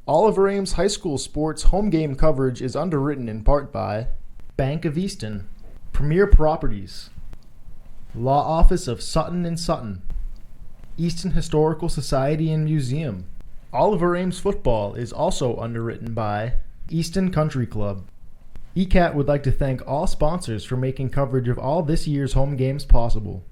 Oliver Ames High School sports home game coverage is underwritten in part by Bank of Easton, Premier Properties, Law Office of Sutton and Sutton, Easton Historical Society and Museum. Oliver Ames football is also underwritten by Easton Country Club. ECAT would like to thank all sponsors for making coverage of all this year's home games possible.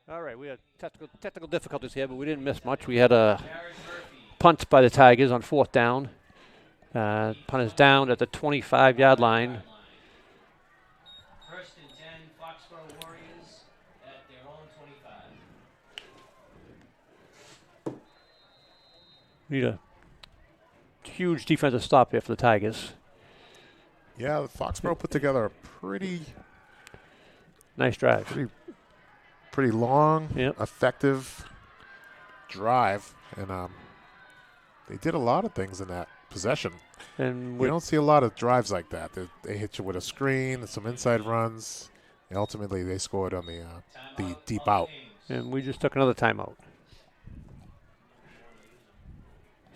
All right, we had technical difficulties here, but we didn't miss much. We had a punt by the Tigers on 4th down. Punt is down at the 25-yard line. First and 10, Foxborough Warriors at their own 25. Need a huge defensive stop here for the Tigers. Yeah, Foxborough put together a pretty Nice drive. pretty long, Yep. effective drive, and they did a lot of things in that possession. And You we don't see a lot of drives like that. They hit you with a screen, some inside runs, and ultimately they scored on the deep out. just took another timeout.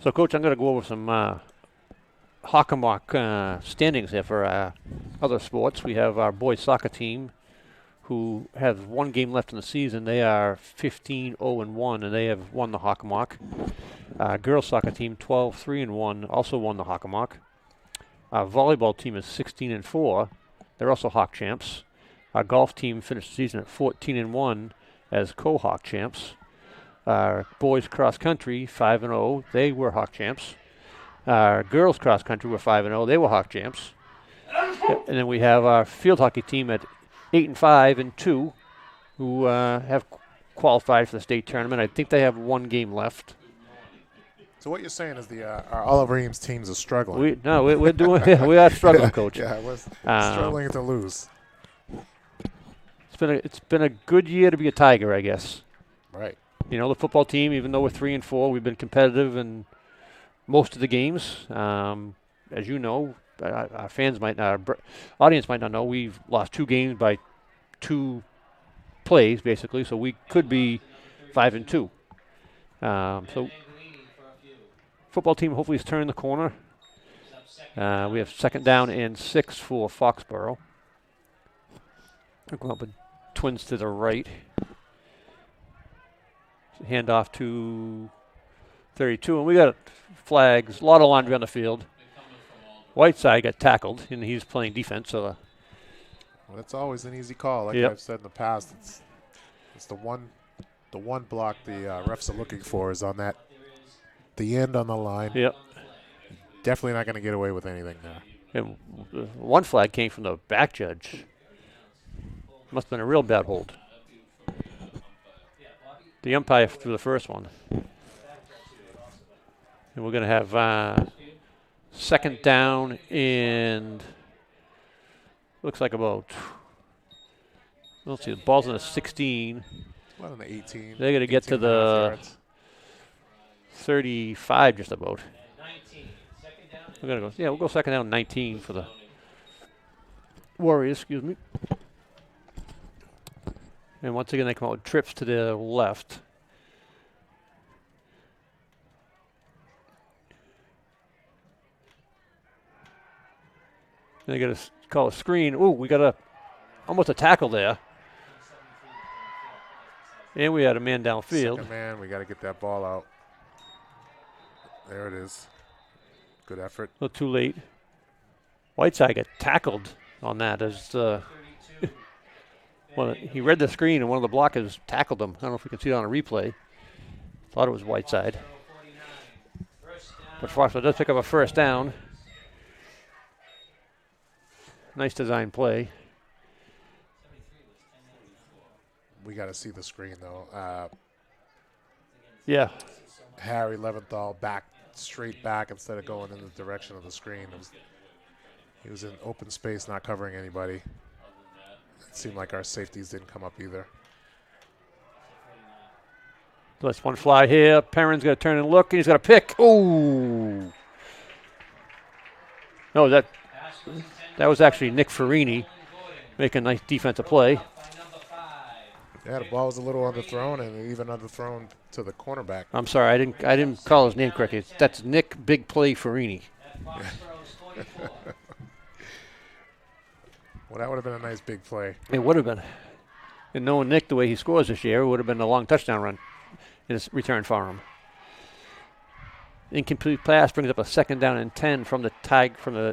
So, Coach, I'm going to go over some Hockomock standings here for other sports. We have our boys soccer team, who has one game left in the season. They are 15-0-1, and they have won the Hockomock. Girls soccer team 12-3-1, also won the Hockomock. Our volleyball team is 16-4. They're also Hawk champs. Our golf team finished the season at 14-1 as co-Hawk champs. Our boys cross country 5-0. They were Hawk champs. Our girls cross country were 5-0. They were Hawk champs. And then we have our field hockey team at 8-5-2, who have qualified for the state tournament. I think they have one game left. So what you're saying is our Oliver Ames teams are struggling. We're doing. We are struggling, Coach. Yeah, we're struggling to lose. It's been a good year to be a Tiger, I guess. Right. You know, the football team, even though we're 3-4, we've been competitive in most of the games. As you know, our fans might not, our audience might not know, we've lost 2 games by 2 plays, basically. So we could be 5-2. So football team hopefully has turned the corner. We have 2nd down and 6 for Foxborough. We're going up with Twins to the right. Hand off to 32, and we got flags, a lot of laundry on the field. Whiteside got tackled, and he's playing defense. So Well, that's always an easy call. Like Yep. I've said in the past, it's the one block the refs are looking for is on the end on the line. Yep. Definitely not going to get away with anything there. And one flag came from the back judge. Must have been a real bad hold. The umpire threw the first one. And we're going to have 2nd down and looks like about, let's see, the ball's in the 16. What on the 18? They're going to get to 18 the yards. 35 just about. We're going to go, we'll go 2nd down and 19 for the Warriors, excuse me. And once again, they come out with trips to the left. They got to call a screen. Ooh, we got almost a tackle there. And we had a man downfield. Second man, we got to get that ball out. There it is. Good effort. A little too late. Whiteside got tackled on that as well, he read the screen and one of the blockers tackled him. I don't know if we can see it on a replay. Thought it was Whiteside. But Foxborough does pick up a 1st down. Nice design play. We got to see the screen, though. Yeah. Harry Leventhal straight back instead of going in the direction of the screen. He was in open space, not covering anybody. It seemed like our safeties didn't come up either. So that's one fly here. Perrin's going to turn and look, and he's got a pick. Ooh. No, that was actually Nick Farini making a nice defensive play. Yeah, the ball was a little underthrown, and even underthrown to the cornerback. I'm sorry, I didn't call his name correctly. That's Nick Big Play Farini. Well, that would have been a nice big play. It would have been. And knowing Nick the way he scores this year, it would have been a long touchdown run in his return for him. Incomplete pass brings up a 2nd down and 10 from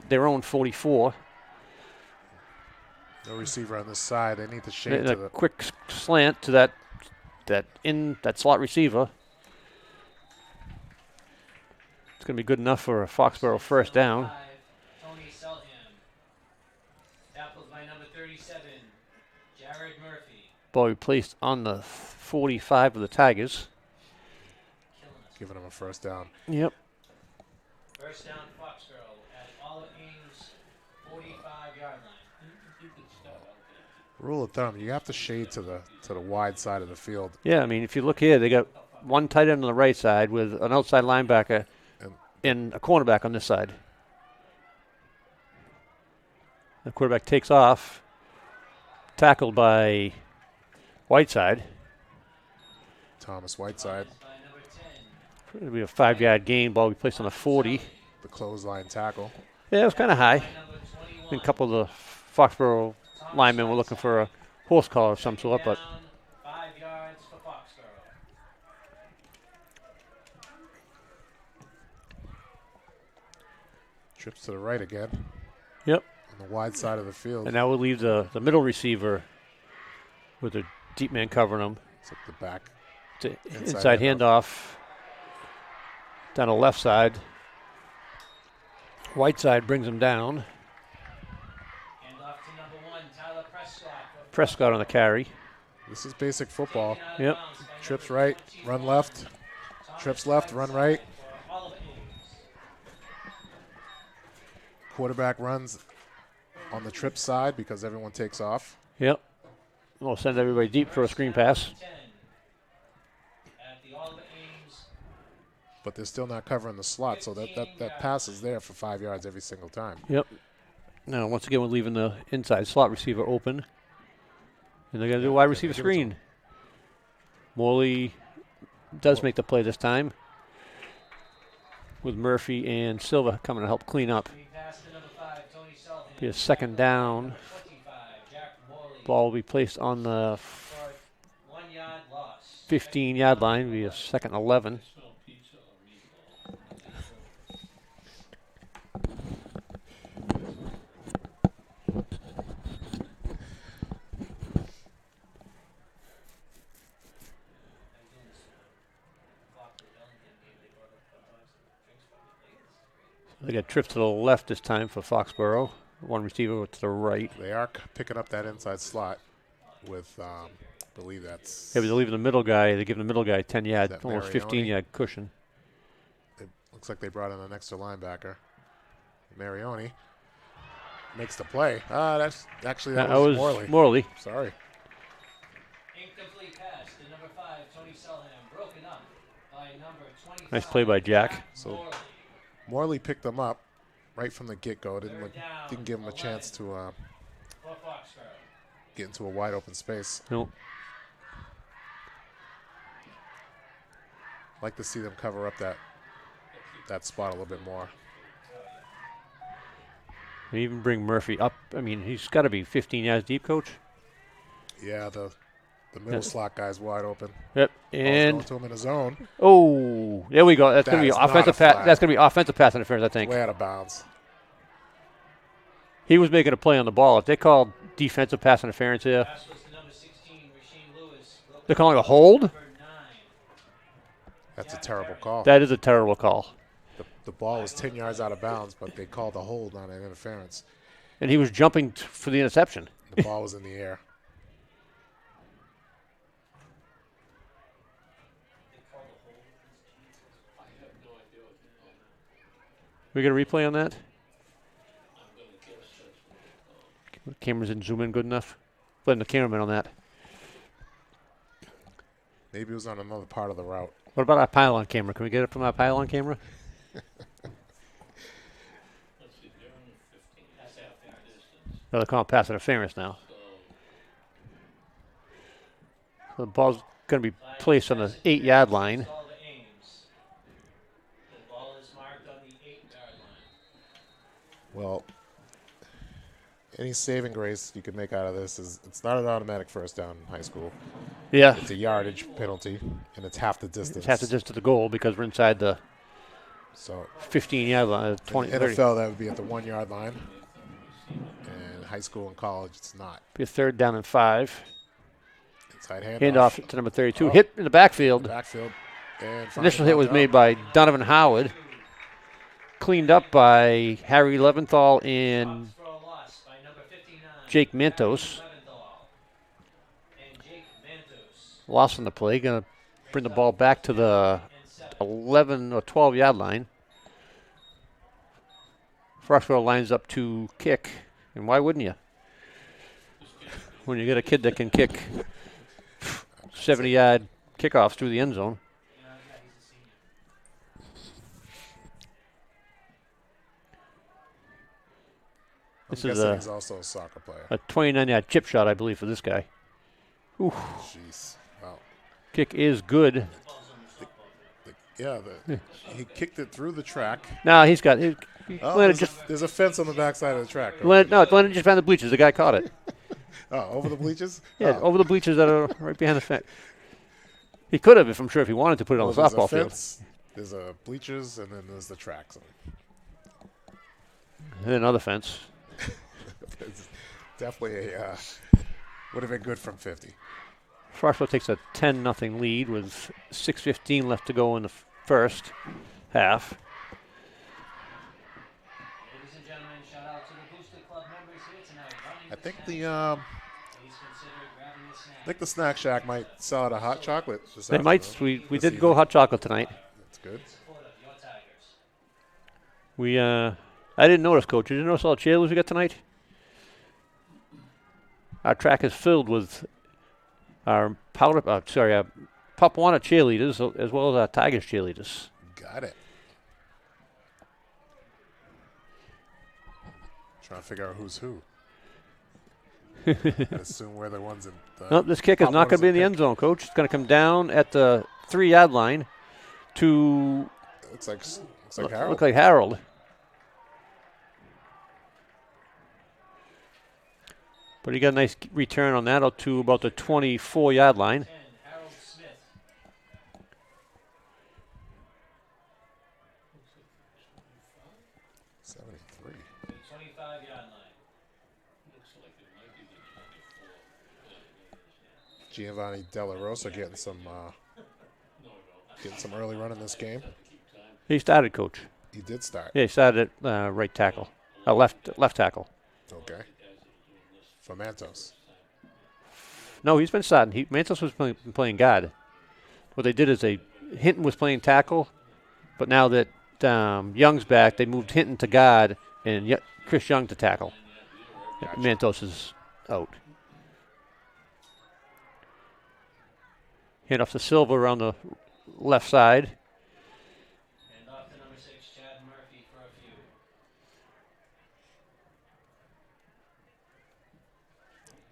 their own 44. No receiver on this side. They need to shade And to a the quick slant to that that slot receiver. It's going to be good enough for a Foxborough first down. Tony Selham. Tackled by number 37, Jared Murphy. Ball be placed on the 45 of the Tigers. Giving them a first down. Yep. First down, Foxborough at Oliver Ames, 45-yard line. Rule of thumb: you have to shade to the wide side of the field. Yeah, I mean, if you look here, they got one tight end on the right side with an outside linebacker and a cornerback on this side. The quarterback takes off, tackled by Whiteside. Thomas Whiteside. It'll be a 5-yard gain. Ball will be placed on the 40. The clothesline tackle. Yeah, it was kind of high. I think a couple of the Foxborough linemen were looking for a horse collar of some sort, but 5 yards for Foxborough. Trips to the right again. Yep. On the wide side of the field. And that will leave the middle receiver with a deep man covering him. It's like the back. Inside handoff down the left side. Whiteside brings him down. And off to number 1, Tyler Prescott. Prescott on the carry. This is basic football. Yep. Trips right, run left. Trips left, run right. Quarterback runs on the trip side because everyone takes off. Yep. We'll send everybody deep for a screen pass. But they're still not covering the slot, so that pass is there for 5 yards every single time. Yep. Now, once again, we're leaving the inside slot receiver open. And they're going to do a wide receiver screen. Morley does make the play this time, with Murphy and Silva coming to help clean up. Be a second down. Ball will be placed on the 15-yard line. Be a second 11. They got trips to the left this time for Foxborough. One receiver to the right. They are picking up that inside slot with, I believe that's... Yeah, but they're leaving the middle guy. They're giving the middle guy 10-yard, almost Marioni? 15-yard cushion. It looks like they brought in an extra linebacker. Marioni makes the play. That's actually, that was Morley. Morley. Sorry. Incomplete pass to number 5, Tony Selham, broken up by number 25. Nice play by Jack. So Morley picked them up right from the get-go. Didn't give him a chance to get into a wide open space. Nope. Like to see them cover up that spot a little bit more. And even bring Murphy up. I mean, he's got to be 15 yards deep, Coach. Yeah, the middle slot guy's wide open. Yep. Ball's And going to him in his zone. Oh, there we go. That's going to be offensive pass. That's going to be offensive pass interference, I think. Way out of bounds. He was making a play on the ball. If they called defensive pass interference here, they're calling a hold. That's a terrible call. That is a terrible call. The ball was 10 yards out of bounds, but they called a hold on an interference. And he was jumping for the interception. The ball was in the air. We get a replay on that? Cameras didn't zoom in good enough. Blame the cameraman on that. Maybe it was on another part of the route. What about our pylon camera? Can we get it from our pylon camera? No, they're calling pass interference now. So the ball's going to be placed on the 8-yard line. Well, any saving grace you can make out of this is it's not an automatic first down in high school. Yeah. It's a yardage penalty, and it's half the distance. It's half the distance to the goal because we're inside the 15-yard line, 20, in 30. NFL, that would be at the 1-yard line. And high school and college, it's not. Be a third down and 5. Side Handoff to number 32. Oh. Hit in the backfield. Backfield. And Initial hit was made by Donovan Howard. Cleaned up by Harry Leventhal and Foxborough lost by number 59. Jake Mantos. And Jake Mantos. Loss on the play. Going to bring the ball back to the 11 or 12 yard line. Foxborough lines up to kick. And why wouldn't you? When you get a kid that can kick 70-yard kickoffs through the end zone. This is he's also a soccer player. a 29-yard chip shot, I believe, for this guy. Oof. Jeez. Wow. Kick is good. He kicked it through the track. No, he's got. There's a fence on the backside of the track. Landed just behind the bleachers. The guy caught it. Oh, over the bleachers? Yeah, over the bleachers that are right behind the fence. He could have, if he wanted to put it on the there's softball a field. fence, there's a bleachers, and then there's the tracks. And another fence. It's definitely would have been good from 50. Foxborough takes a 10-0 lead with 6:15 left to go in the first half. Ladies and gentlemen, shout out to the Booster Club members here tonight. I think Please consider grabbing a snack. the Snack Shack might sell out a hot chocolate. They might. We did go hot chocolate tonight. That's good. Support of your Tigers. We I didn't notice, Coach. Did you notice all the cheerleaders we got tonight? Our track is filled with our Pop Warner cheerleaders as well as our Tigers cheerleaders. Got it. Trying to figure out who's who. I assume we're the ones in the No, this kick is not going to be in the end zone, Coach. It's going to come down at the 3-yard line to looks like Harold. look like Harold. But he got a nice return on that out to about the 24-yard line. 10, Harold Smith. 73. The 25-yard line. Giovanni Della Rosa getting some early run in this game. He started, Coach. He did start. Yeah, he started at right tackle, left tackle. Okay. For Mantos. No, he's been starting. Mantos was playing guard. What they did is Hinton was playing tackle, but now that Young's back, they moved Hinton to guard and Chris Young to tackle. Gotcha. Mantos is out. Hand off to Silva around the left side. And off to number 6, Chad Murphy for a few.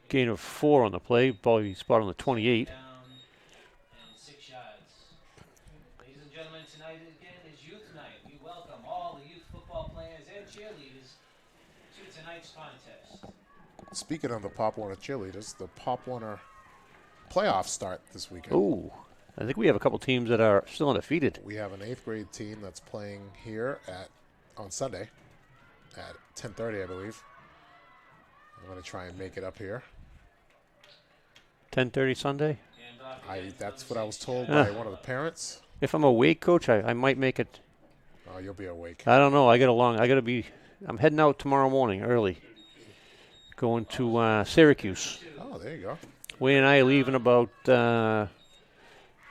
Gain of 4 on the play. Ball he spot on the 28. Down and 6 yards. Ladies and gentlemen, tonight again is youth night. We welcome all the youth football players and cheerleaders to tonight's contest. Speaking of the Pop Warner cheerleaders, the Pop Warner playoffs start this weekend. Ooh, I think we have a couple teams that are still undefeated. We have an 8th grade team that's playing here on Sunday at 10:30, I believe. I'm going to try and make it up here. 10:30 Sunday. And off That's what I was told by one of the parents. If I'm awake, Coach, I might make it. Oh, you'll be awake. I don't know. I'm heading out tomorrow morning early. Going to Syracuse. Oh, there you go. Wayne and I are leaving about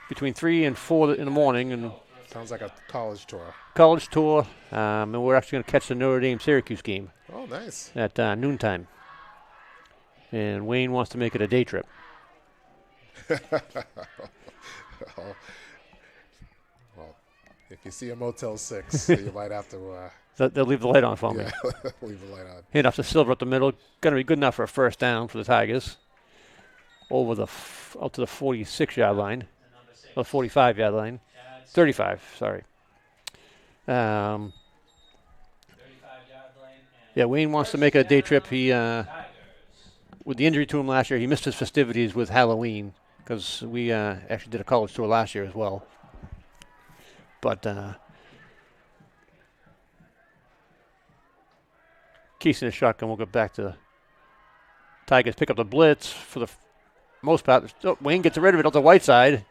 between 3 and 4 in the morning, and Sounds like a college tour. college tour. And we're actually going to catch the Notre Dame Syracuse game Oh, nice. at noontime. And Wayne wants to make it a day trip. Oh. Well, if you see a Motel 6, you might have to They'll leave the light on for me. leave the light on. Hand off to Silver up the middle. Going to be good enough for a first down for the Tigers. Over out to the 46-yard line. Or 45-yard line. 35, sorry. 35-yard lane. Yeah, Wayne wants to make a day trip. He, with the injury to him last year, he missed his festivities with Halloween because we actually did a college tour last year as well. But Keys in the shotgun. We'll go back to Tigers. Pick up the blitz for the most part. Oh, Wayne gets rid of it on the Whiteside.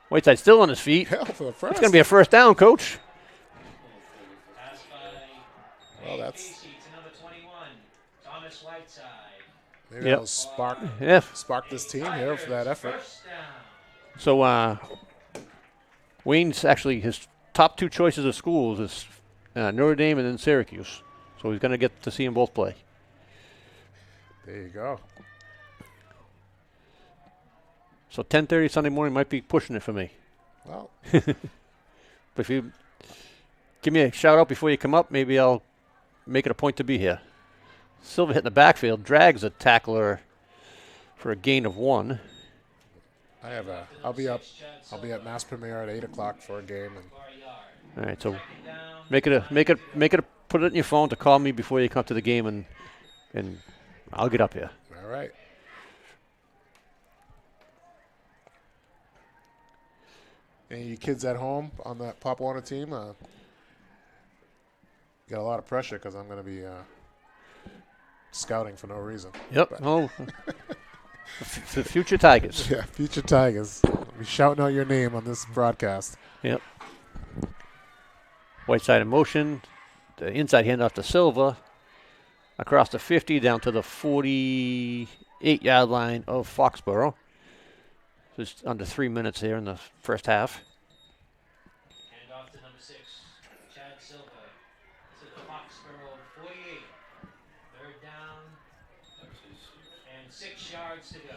Whiteside's still on his feet. Hell, for the first. It's going to be a first down, Coach. Pass by Well, Wayne that's Casey to number 21, Thomas Whiteside. maybe Yep. that'll spark this team here for that effort. First down. So Wayne's actually his top two choices of schools is Notre Dame and then Syracuse. So he's going to get to see them both play. There you go. So 10:30 Sunday morning might be pushing it for me. Well, But if you give me a shout out before you come up, maybe I'll make it a point to be here. Silva hitting the backfield, drags a tackler for a gain of 1. I'll be at Mass Premier at 8 o'clock for a game, and All right, so make it put it in your phone to call me before you come to the game, and I'll get up here. all right. Any of you kids at home on that Pop Warner team? Got a lot of pressure because I'm going to be scouting for no reason. Yep. But- Oh, the future Tigers. Yeah, future Tigers. I'll be shouting out your name on this broadcast. Yep. Whiteside in motion. The inside handoff to Silva. Across the 50 down to the 48-yard line of Foxborough. Just under 3 minutes here in the first half. Hand off to number 6, Chad Silva. To the Foxborough 48. Third down. And 6 yards to go.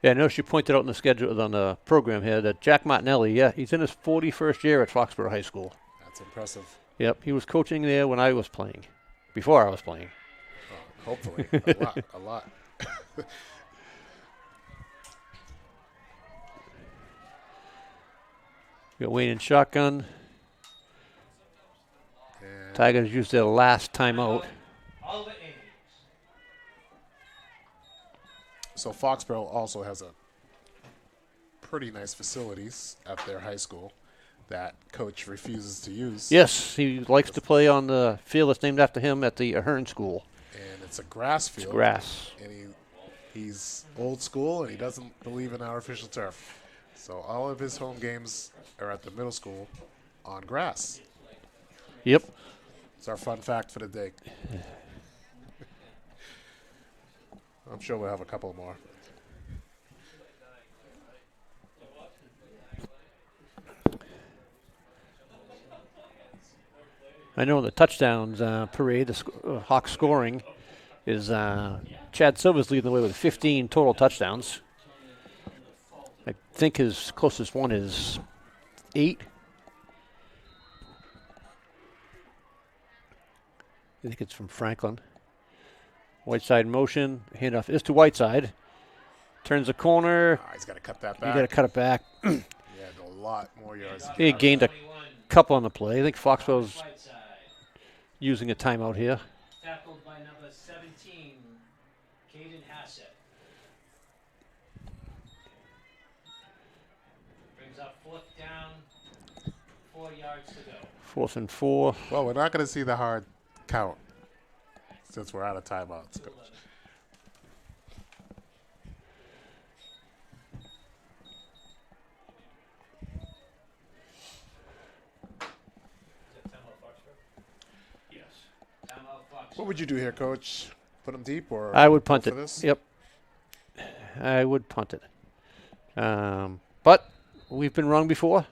Yeah, I noticed you pointed out in the schedule on the program here that Jack Martinelli, he's in his 41st year at Foxborough High School. That's impressive. Yep, he was coaching there when I was playing, before I was playing. Hopefully. A lot. We got Wayne in shotgun. And Tigers used their last timeout. Oliver Ames. so Foxborough also has a pretty nice facilities at their high school that coach refuses to use. Yes, he likes to play on the field that's named after him at the Ahern School. And it's a grass field. It's grass. And he's old school, and he doesn't believe in artificial turf. So all of his home games are at the middle school on grass. Yep. It's our fun fact for the day. I'm sure we'll have a couple more. I know the touchdowns parade, the Hawks scoring, is Chad Silva's leading the way with 15 total touchdowns. I think his closest one is 8. I think it's from Franklin. Whiteside in motion. Handoff is to Whiteside. Turns the corner. He's got to cut that You back. got to cut it back. Yeah, a lot more yards. to He get. gained a 21, couple on the play. I think Foxborough's Whiteside. using a timeout here. Tackled by number 17, Caden Hassett. Brings up 4th down, 4 yards to go. 4th and 4. Well, we're not going to see the hard count since we're out of timeouts, Coach. Timeout Fox. What would you do here, Coach? Put them deep or I would punt go it. for this? Yep. I would punt it. But we've been wrong before.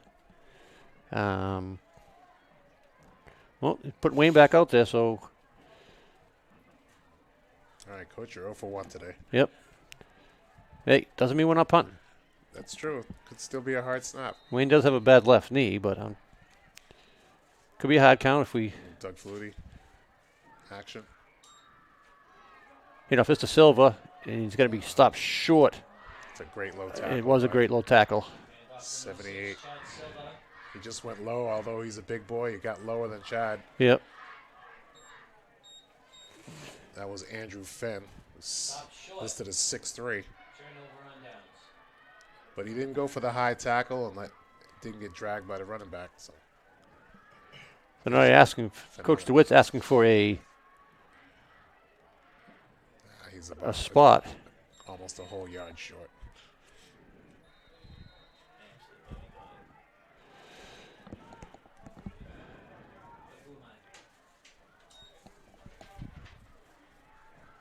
Well, put Wayne back out there, so All right, Coach, you're 0 for 1 today. yep. Hey, doesn't mean we're not punting. That's true. Could still be a hard snap. Wayne does have a bad left knee, but could be a hard count if we. Doug Flutie. Action. If it's to Silva, and he's going to be stopped short. It's a great low tackle. It was a great low tackle. 78. He just went low, although he's a big boy. He got lower than Chad. Yep. That was Andrew Fenn, who's listed as 6'3". Turnover on downs. But he didn't go for the high tackle and didn't get dragged by the running back. So So now you're asking, Coach DeWitt's asking for a he's spot. almost almost a whole yard short.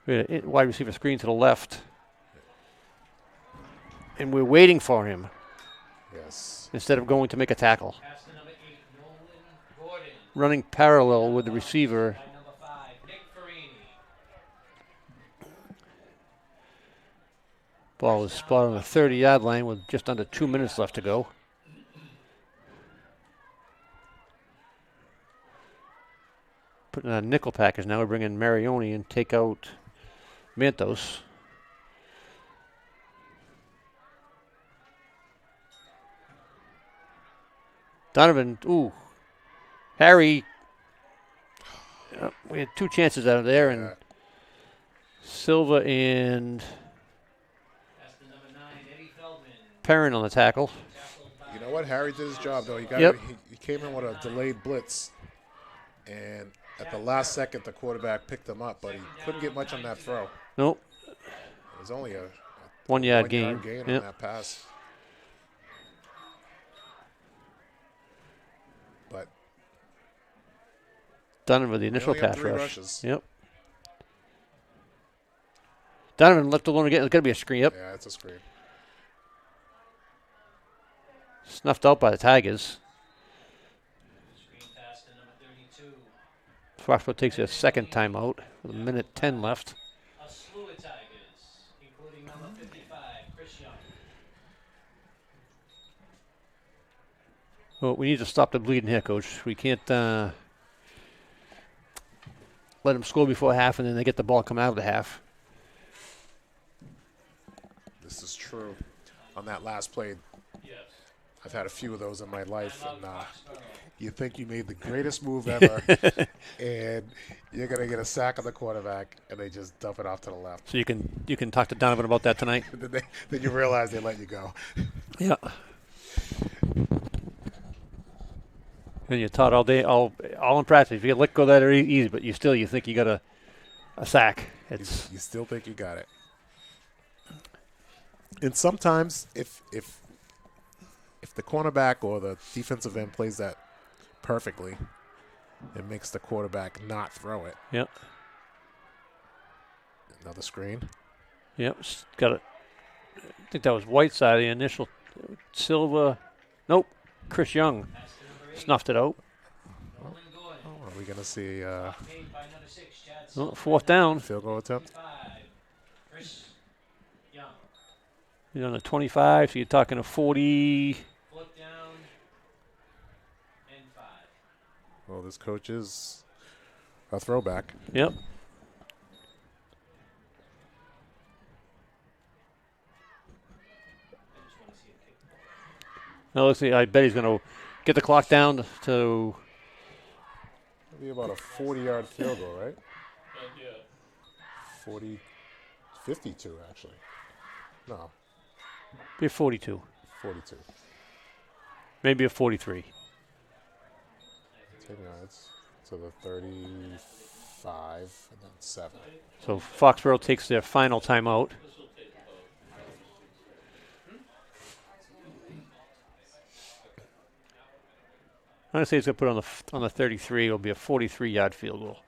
We had a wide receiver screen to the left. And we're waiting for him Yes. instead of going to make a tackle. Pass to number 8, Nolan Gordon. Running parallel with the receiver. By number 5, Nick Farini. Ball is spot on the 30-yard line with just under 2 minutes left to go. Putting on a nickel package now. We bring in Marioni and take out Mantos. Donovan, Harry. We had 2 chances out of there, and Silva and Pass to number 9, Eddie Feldman. Perrin on the tackle. Tackled by You know what? Harry did his job, though. He got Yep. he came in with a delayed blitz, and at the last second, the quarterback picked him up, but he couldn't get much on that throw. Nope, It was only a 1-yard 1-yard gain. gain Yep. on that pass. But Donovan with the they initial only had pass 3 rush. rushes. Yep. Donovan left alone again. It's got to be a screen. Yep. Yeah, it's a screen. Snuffed out by the Tigers. screen pass to number 32. Foxborough takes a second timeout with 1:10 left. A slew of Tigers, including number 55, Chris Young. Well, we need to stop the bleeding here, Coach. We can't let them score before half and then they get the ball come out of the half. This is true. On that last play, Yes. I've had a few of those in my life, Timeout, and Foxborough. you think you made the greatest move ever, and you're going to get a sack on the quarterback, and they just dump it off to the left. So you can talk to Donovan about that tonight. Then you realize they let you go. Yeah. And you're taught all day, all in practice. If you let go that easy, but you think you got a sack. It's You still think you got it. And sometimes if the cornerback or the defensive end plays that perfectly, it makes the quarterback not throw it. Yep. Another screen. Yep. Got it. I think that was Whiteside, the initial. Silva. Nope. Chris Young Pass to number 8, snuffed it out. Nolan Gordon. Oh, are we going to see Made by number 6, Chad Oh, Silva. 4th down. field goal attempt? 5, Chris Young. You're on the 25, so you're talking a 40. 4th down and 5. Well, this coach is a throwback. Yep. I just want to see a kick. Now let's see. I bet he's going to get the clock down to It'll be about a 40-yard field goal, right? 52, actually. No, be a 42, 42. maybe a 43. 10 yards to the 35, and then 7. So Foxborough takes their final timeout. I'm gonna say he's gonna put on the 33. It'll be a 43-yard field goal.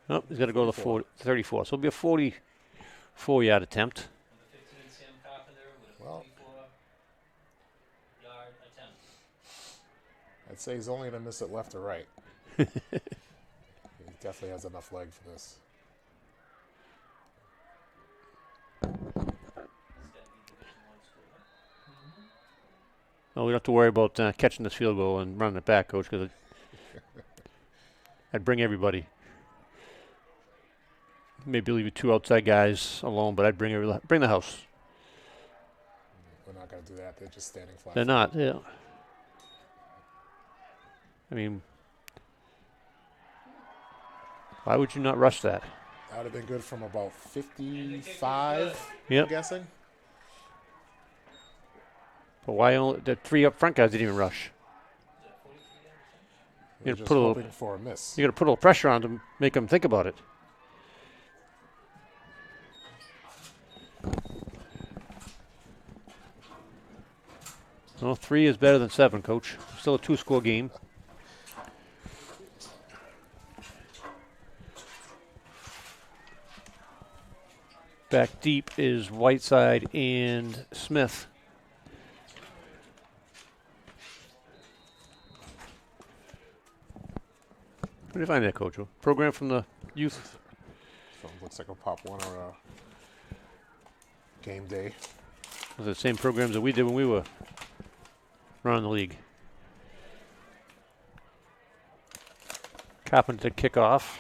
Oh, he's got to go to the 34. So it'll be a 44-yard attempt. Number 15, Sam Carpenter with a Well. 44-yard attempt. I'd say he's only going to miss it left or right. He definitely has enough leg for this. No, we don't have to worry about catching this field goal and running it back, Coach, because I'd bring everybody. Maybe leave you 2 outside guys alone, but I'd bring the house. We're not going to do that. They're just standing flat. They're not, yeah. I mean, why would you not rush that? That would have been good from about 55, Yep. I'm guessing. But why only the 3 up front guys didn't even rush? You're You just put a little, hoping for a miss. you got to put a little pressure on to make them think about it. Well, 3 is better than 7, Coach. Still a 2-score game. Back deep is Whiteside and Smith. What do you find there, Coach? A program from the youth? So it looks like a Pop One or a game day. Those are the same programs that we did when we were running the league. Carpenter kickoff.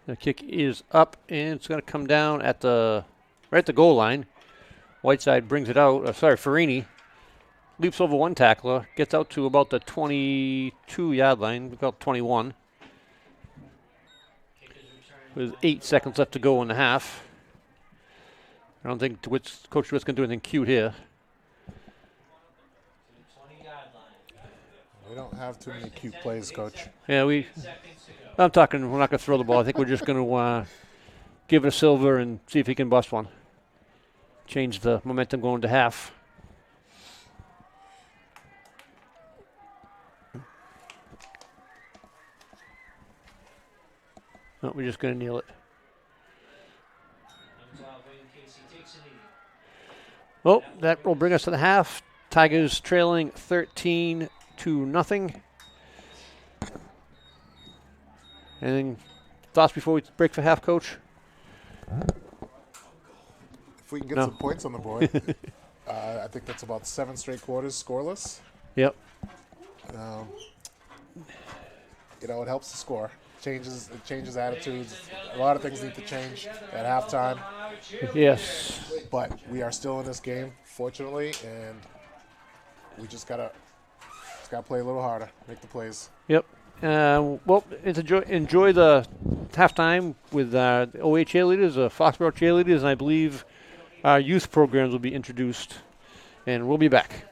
The kick is up, and it's going to come down at right at the goal line. Whiteside brings it out. Farini leaps over one tackler, gets out to about the 22-yard line, about 21. With 8 seconds left to go in the half. I don't think Coach DeWitt's going to do anything cute here. 20-yard line. We don't have too many cute plays, Coach. Yeah, I'm talking, we're not going to throw the ball. I think we're just going to give it a silver and see if he can bust one. Change the momentum going to half. No, we're just going to kneel it. Well, that will bring us to the half. Tigers trailing 13-0. Anything thoughts before we break for half, Coach? If we can get some points on the board, I think that's about 7 straight quarters scoreless. Yep. It helps the score. It changes attitudes. A lot of things need to change at halftime. Yes. But we are still in this game, fortunately, and we just gotta play a little harder, make the plays. Yep. Well, enjoy the halftime with the OA cheerleaders, Foxborough cheerleaders, and I believe our youth programs will be introduced, and we'll be back.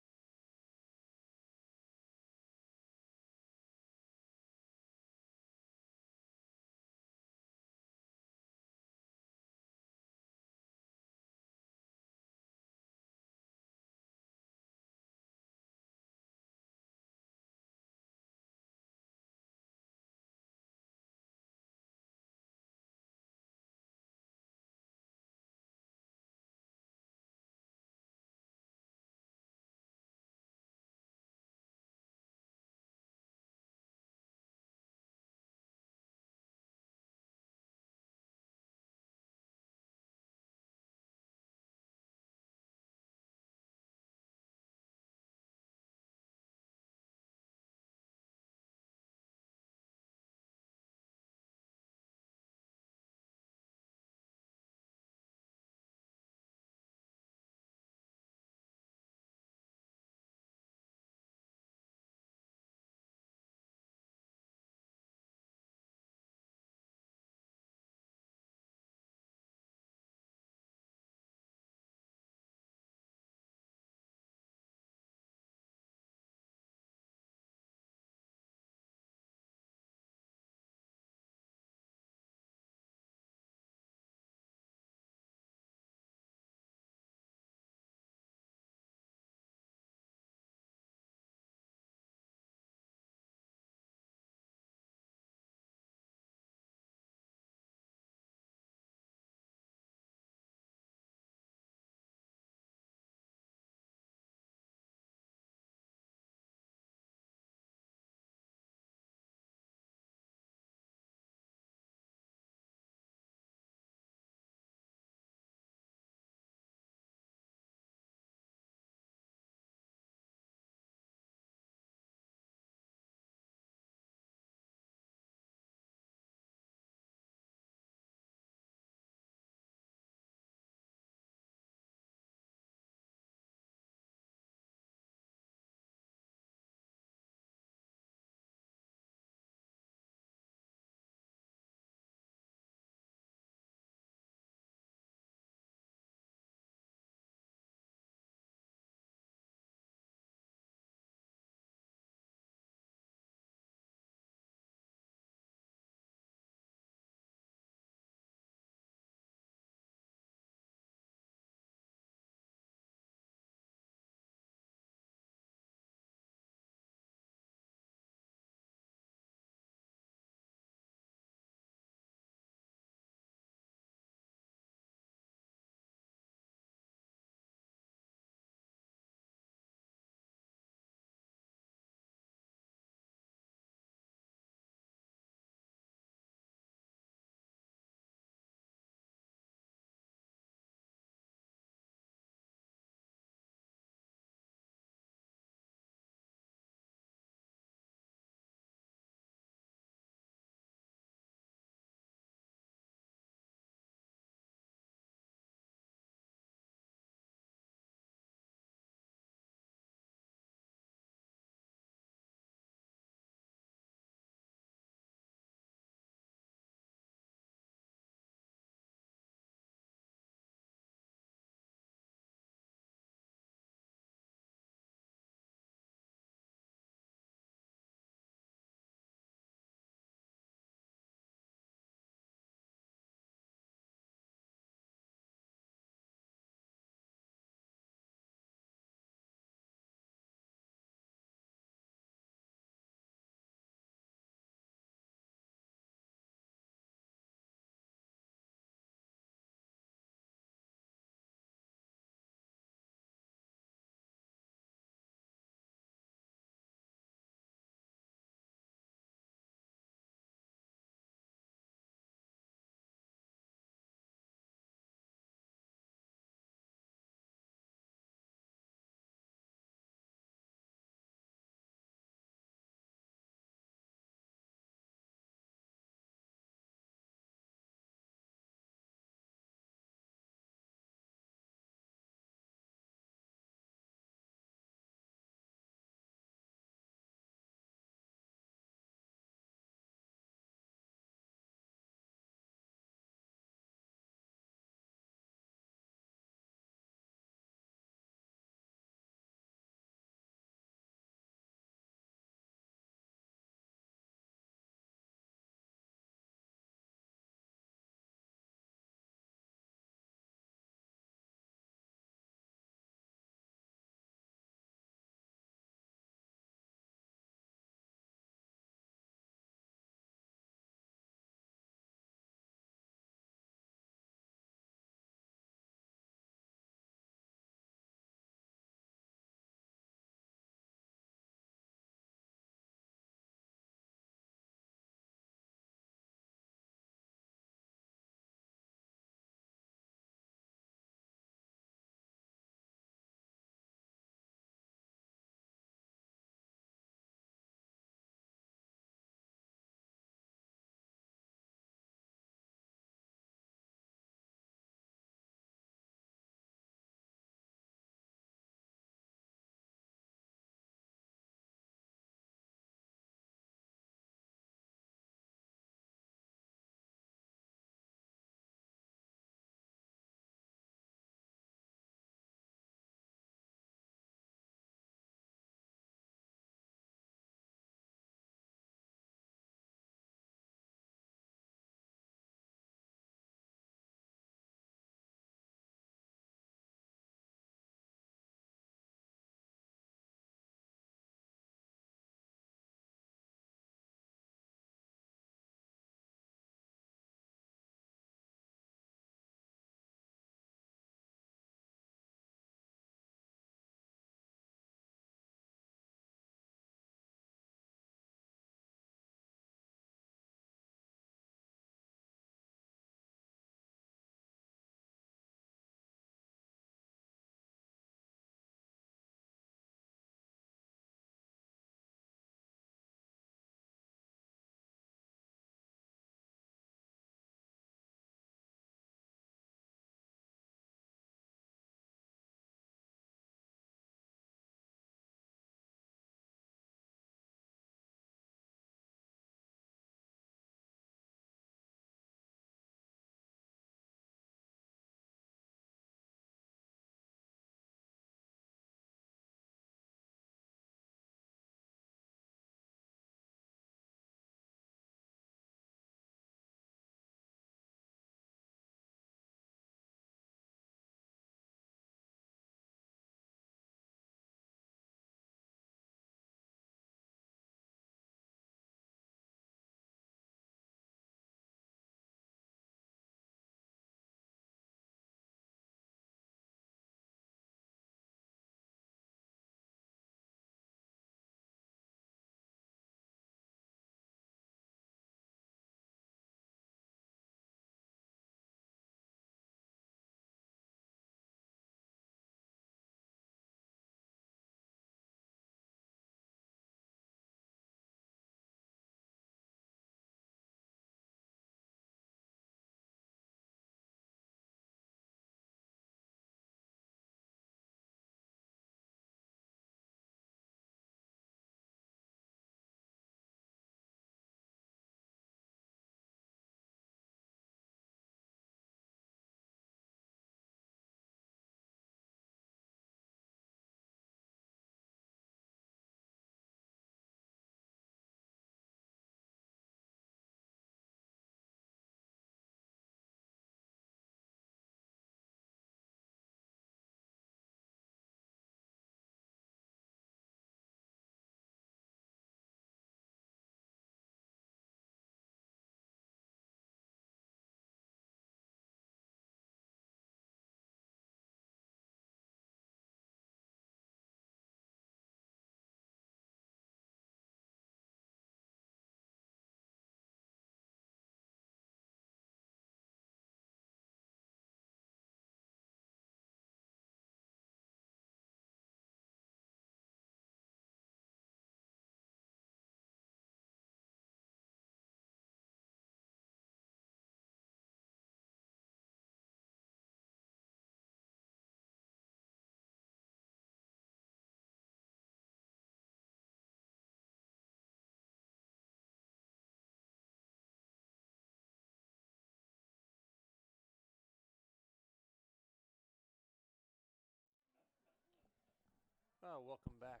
welcome back.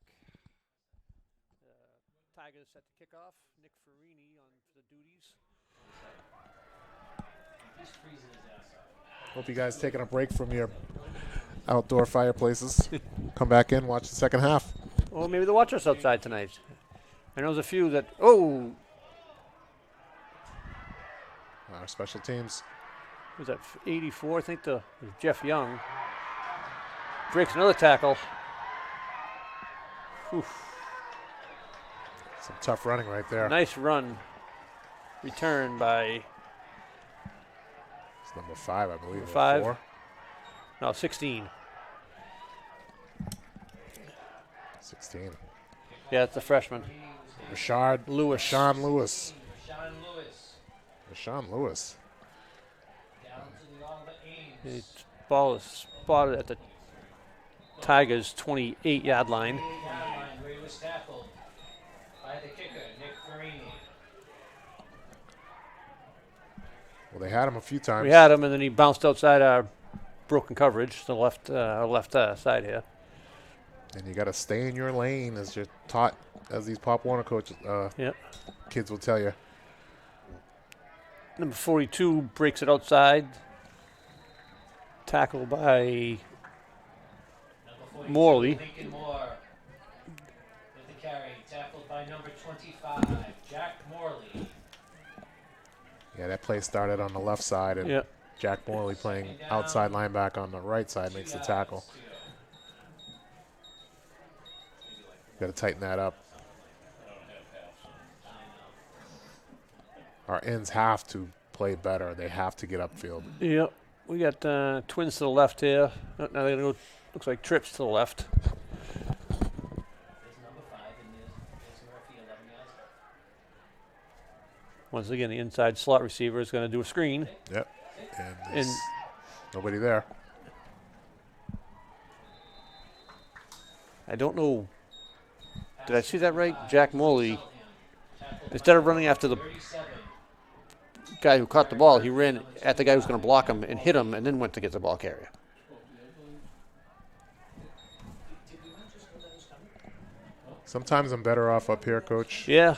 Tigers set to kick off. Nick Farini on the duties. He's freezing his ass off. Hope you guys taking a break from your outdoor fireplaces. Come back in, watch the second half. Or maybe they'll watch us outside tonight. I know there's a few that, oh, Our special teams. was that 84? I think it was Jeff Young. Breaks another tackle. Oof. Some tough running right there. Nice run. Return by, It's number 5, I believe. Number or 5. 4. no, 16. 16. Yeah, it's a freshman. Rashard Lewis. Rashawn Lewis. Rashawn Lewis. Rashawn Lewis. Down to the Oliver Ames. The ball is spotted at the Tigers' 28-yard line. 28-yard line where he was tackled by the kicker, Nick Farini. Well, they had him a few times. We had him, and then he bounced outside our broken coverage, the left side here. And you got to stay in your lane, as you're taught, as these Pop Warner coaches, Yep. kids will tell you. Number 42 breaks it outside. Tackled by Number 42, Morley. Lincoln Moore with the carry. Tackled by number 25, Jack Morley. Yeah, that play started on the left side, and Yep. Jack Morley playing outside linebacker on the right side makes the tackle. Got to tighten that up. Our ends have to play better. They have to get upfield. Yep. We got twins to the left here. Now they're going to go, looks like trips to the left. There's number 5 and there's Murphy 11 yards. Once again, the inside slot receiver is going to do a screen. Yep. And And there's nobody there. I don't know. Did I see that right? Jack Morley, instead of running after the 37. guy who caught the ball, he ran at the guy who was going to block him and hit him and then went to get the ball carrier. Sometimes I'm better off up here, Coach, Yeah.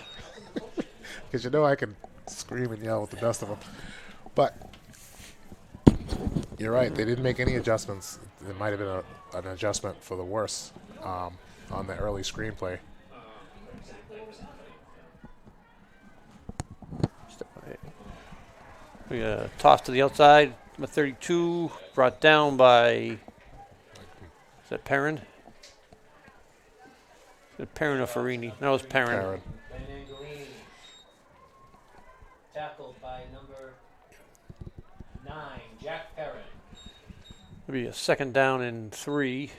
because you know I can scream and yell with the best of them. But you're right. They didn't make any adjustments. There might have been an adjustment for the worse on the early screenplay. We toss to the outside. Number 32 brought down by, is that Perrin? Is it Perrin or Farini? No, it was Perrin. Aaron. Ben Angelini. Tackled by number 9, Jack Perrin. Maybe a second down and 3.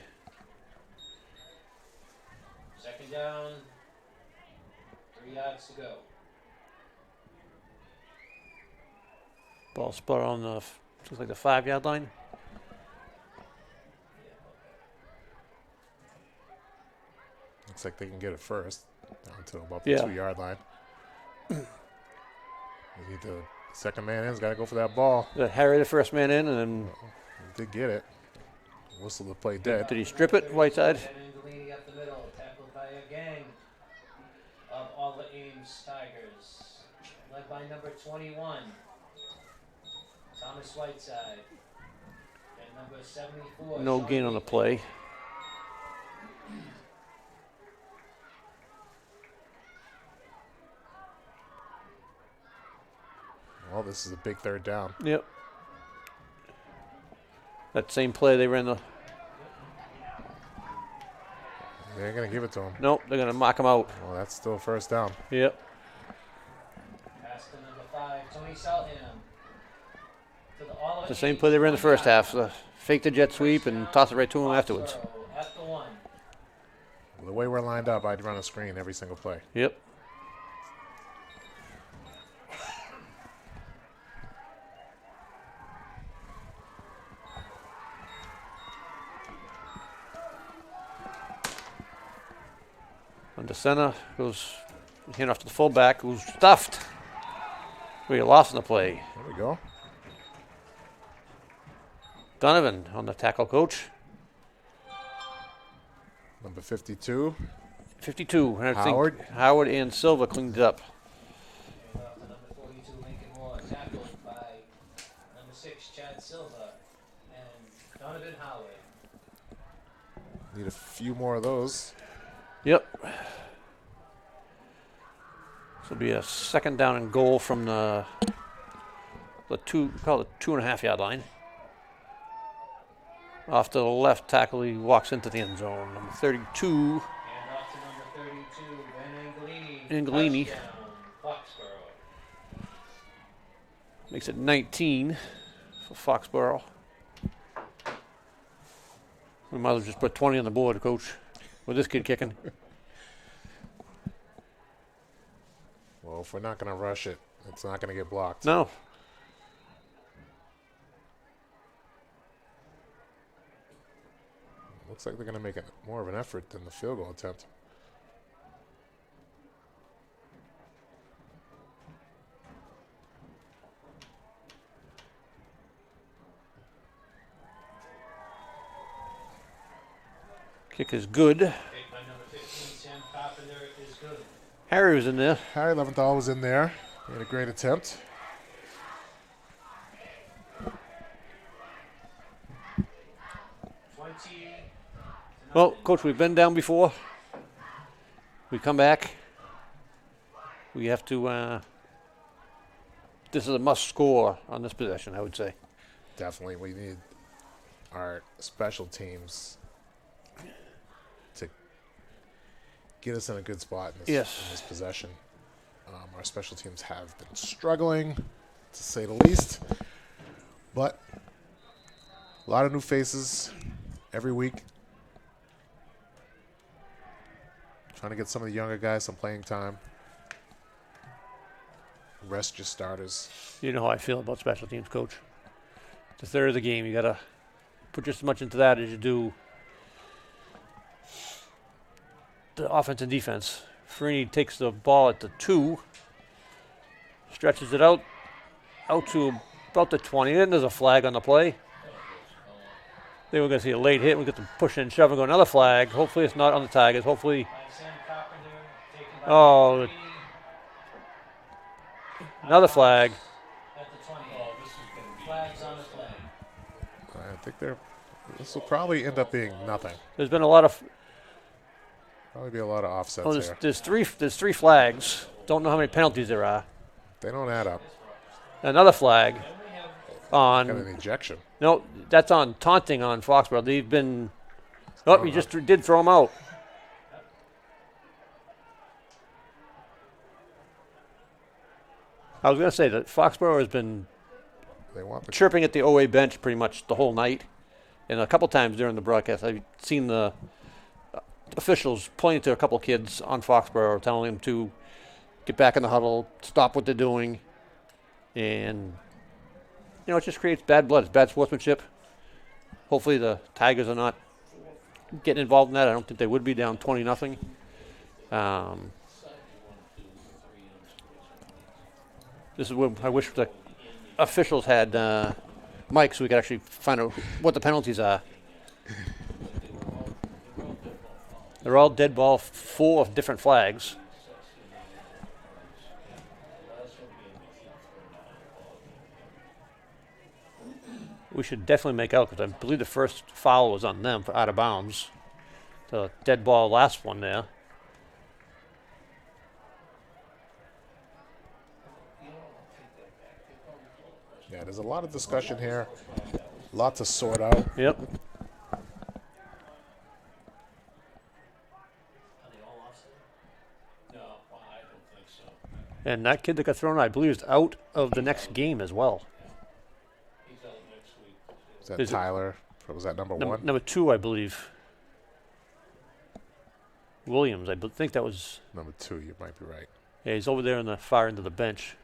Second down, 3 yards to go. Ball spot on the, looks like the 5-yard line. Looks like they can get it first down to about Yeah. the 2-yard line. We need the second man in's got to go for that ball. Harry, the first man in, and then He did get it. Whistle the play dead. did he strip it, Whiteside? Ben Angelini up the middle, tackled by a gang of all the Ames Tigers, led by number 21, Thomas Whiteside, and number 74. No Sean gain on the Bateman. play. Well, this is a big third down. Yep. That same play they ran the. They ain't going to give it to him. Nope, they're gonna mock him out. Well, that's still first down. Yep. Pass to number 5, Tony Saltham. To the all The same play they ran the first half. Fake the jet sweep and toss it right to him afterwards. At the 1. The way we're lined up, I'd run a screen every single play. Yep. Under center goes hand off to the fullback who's stuffed. We get lost in the play. There we go. Donovan on the tackle coach. Number 52. 52. And I Howard. think Howard and Silva cleaned it up. And off to number 42, Lincoln Moore, tackled by number 6, Chad Silva, and Donovan Howard. Need a few more of those. Yep. This will be a second down and goal from the call it 2.5 yard line. Off to the left tackle, he walks into the end zone. Number 32. And off to number 32, Ben Angelini. Touchdown, Foxborough. Makes it 19 for Foxborough. We might as well just put 20 on the board, Coach, with this kid kicking. Well, if we're not going to rush it, it's not going to get blocked. No. Looks like they're going to make it more of an effort than the field goal attempt. Kick is good. Kick by number 15, Sam Carpenter, is good. Harry was in there. Harry Leventhal was in there. He had a great attempt. Well, Coach, we've been down before. We come back. We have to. This is a must score on this possession, I would say. Definitely, we need our special teams to get us in a good spot in this possession. Our special teams have been struggling, to say the least. But a lot of new faces every week. Trying to get some of the younger guys some playing time. Rest your starters. You know how I feel about special teams, Coach. It's a third of the game. You got to put just as much into that as you do the offense and defense. Freeney takes the ball at the 2, stretches it out to about the 20. Then there's a flag on the play. Then we're going to see a late hit. We get to push and shove and go another flag. Hopefully it's not on the Tigers. Hopefully. Oh, another flag. At the 20. Flags on the flag. I think this will probably end up being nothing. There's been a lot of. Probably be a lot of offsets here. There's three flags. Don't know how many penalties there are. They don't add up. Another flag on. Got an ejection. No, that's on taunting on Foxborough. They've been. Oh, you just did throw them out. I was going to say that Foxborough has been chirping at the OA bench pretty much the whole night. And a couple times during the broadcast, I've seen the officials pointing to a couple kids on Foxborough, telling them to get back in the huddle, stop what they're doing. And, it just creates bad blood. It's bad sportsmanship. Hopefully the Tigers are not getting involved in that. I don't think they would be down 20-0. This is what I wish the officials had mics so we could actually find out what the penalties are. They're all dead ball, 4 different flags. We should definitely make out, because I believe the first foul was on them for out of bounds. The dead ball last one there. Yeah, there's a lot of discussion here. A lot to sort out. Yep. And that kid that got thrown, I believe, is out of the next game as well. Is that Tyler? Was that number 1? Number 2, I believe. Williams, I think that was. Number 2, you might be right. Yeah, he's over there on the far end of the bench.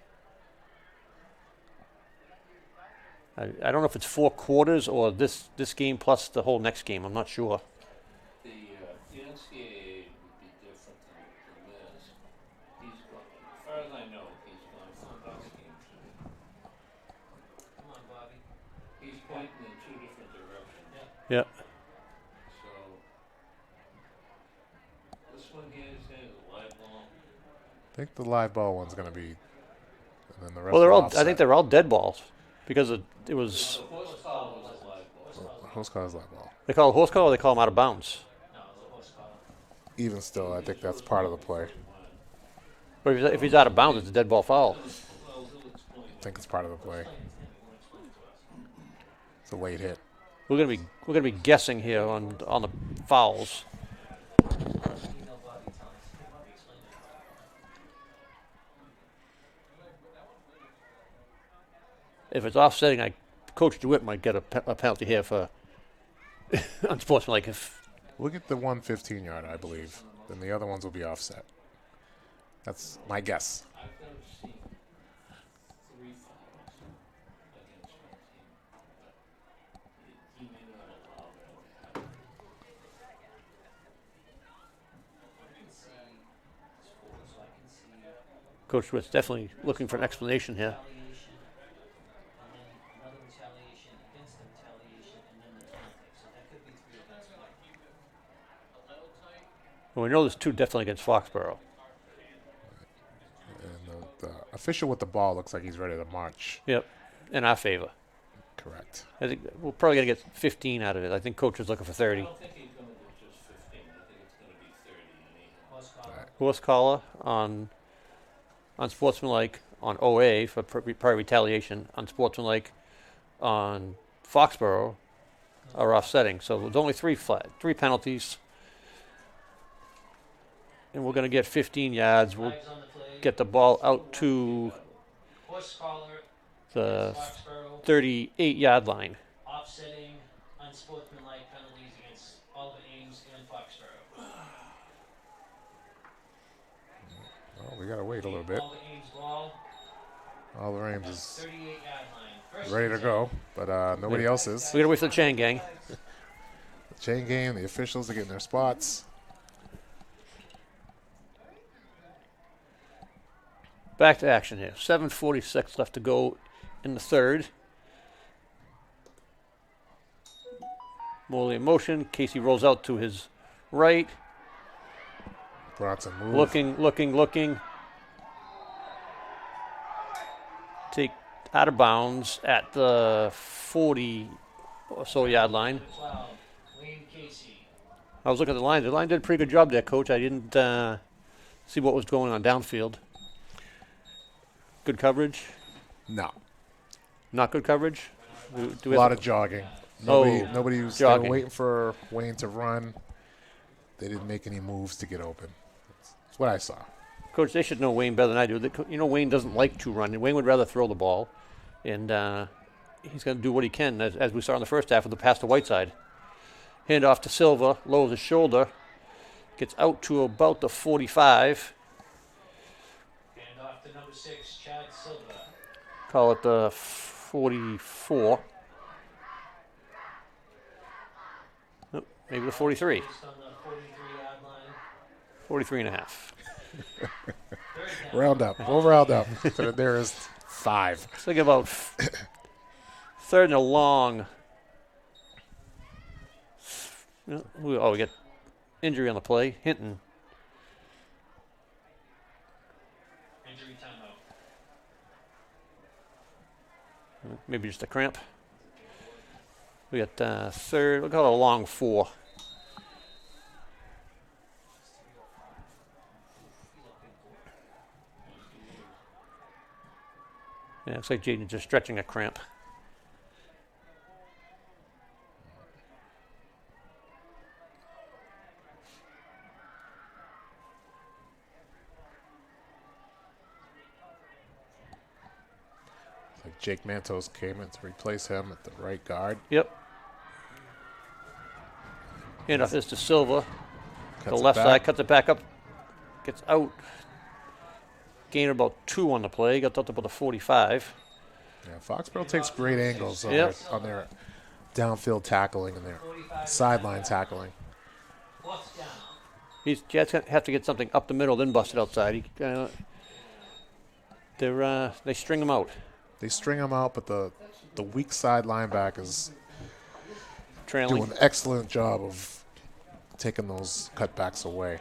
I don't know if it's 4 quarters or this game plus the whole next game. I'm not sure. The NCAA would be different than this. He's going, as far as I know, he's going from this game to. Come on, Bobby. He's pointing in 2 different directions. Yeah. So think the live ball one's going to be, and then the rest Well, they're are all. I offset. think they're all dead balls because it was. Horsepower was a live ball. Horse collar's live ball. They call it horse collar. Or they call them out of bounds. Even still, I think that's part of the play. But if he's out of bounds, it's a dead ball foul. I think it's part of the play. It's a late hit. We're gonna be guessing here on the fouls. If it's offsetting, Coach DeWitt might get a penalty here for unsportsmanlike. We'll get the 115-yard, I believe. Then the other ones will be offset. That's my guess. I've never seen 3 fouls against one team, but he may not allow that. Coach DeWitt's definitely looking for an explanation here. Well, we know there's 2 definitely against Foxborough. And the official with the ball looks like he's ready to march. Yep, in our favor. Correct. I think we're probably gonna get 15 out of it. I think Coach is looking for 30. I don't think he's going to do just 15. I think it's going to be 30 anyhow. Horse collar on unsportsmanlike on OA for prior retaliation. Unsportsmanlike on Foxborough are offsetting. So there's only 3 penalties. And we're going to get 15 yards. We'll get the ball out to the 38-yard line. Offsetting unsportsmanlike penalties against all of Ames and Foxborough. Well, we got to wait a little bit. All the Ames ball, All the Ames is 38-yard line. First ready to go, but nobody else is. We got to wait for the chain gang. The chain game, the officials are getting their spots. Back to action here. 7:46 left to go in the third. Morley in motion. Casey rolls out to his right. Bronson move. Looking. Take out of bounds at the 40 or so yard line. 12, Wayne Casey. I was looking at the line. The line did a pretty good job there, Coach. I didn't see what was going on downfield. Good coverage? No. Not good coverage? A lot of jogging. Nobody was they were jogging. waiting for Wayne to run. They didn't make any moves to get open. That's what I saw. Coach, they should know Wayne better than I do. Wayne doesn't like to run. Wayne would rather throw the ball. And he's going to do what he can, as we saw in the first half with the pass to Whiteside. Hand off to Silva, lowers his shoulder, gets out to about the 45. And off to number 6, Chad Silva. Call it the 44. Oh, maybe the 43. Just on the 43-yard line. 43 and a half. Third down. Round up. We'll round up. So there is 5. Think about third and a long. We get injury on the play. Hinton. Injury timeout. Maybe just a cramp. We got third. We'll call it a long 4. Yeah, looks like Jaden's just stretching a cramp. It's like Jake Mantos came in to replace him at the right guard. Yep. Handoff is to Silva. Cuts The it left back. side, cuts it back up, gets out. Gained about 2 on the play, got out to about the 45. Yeah, Foxborough takes great angles on, Yep. on their downfield tackling and their sideline tackling. Fourth down. He's Jets have to get something up the middle, then bust it outside. They string him out, They string him out, but the weak side linebackers trailing. do an excellent job of taking those cutbacks away.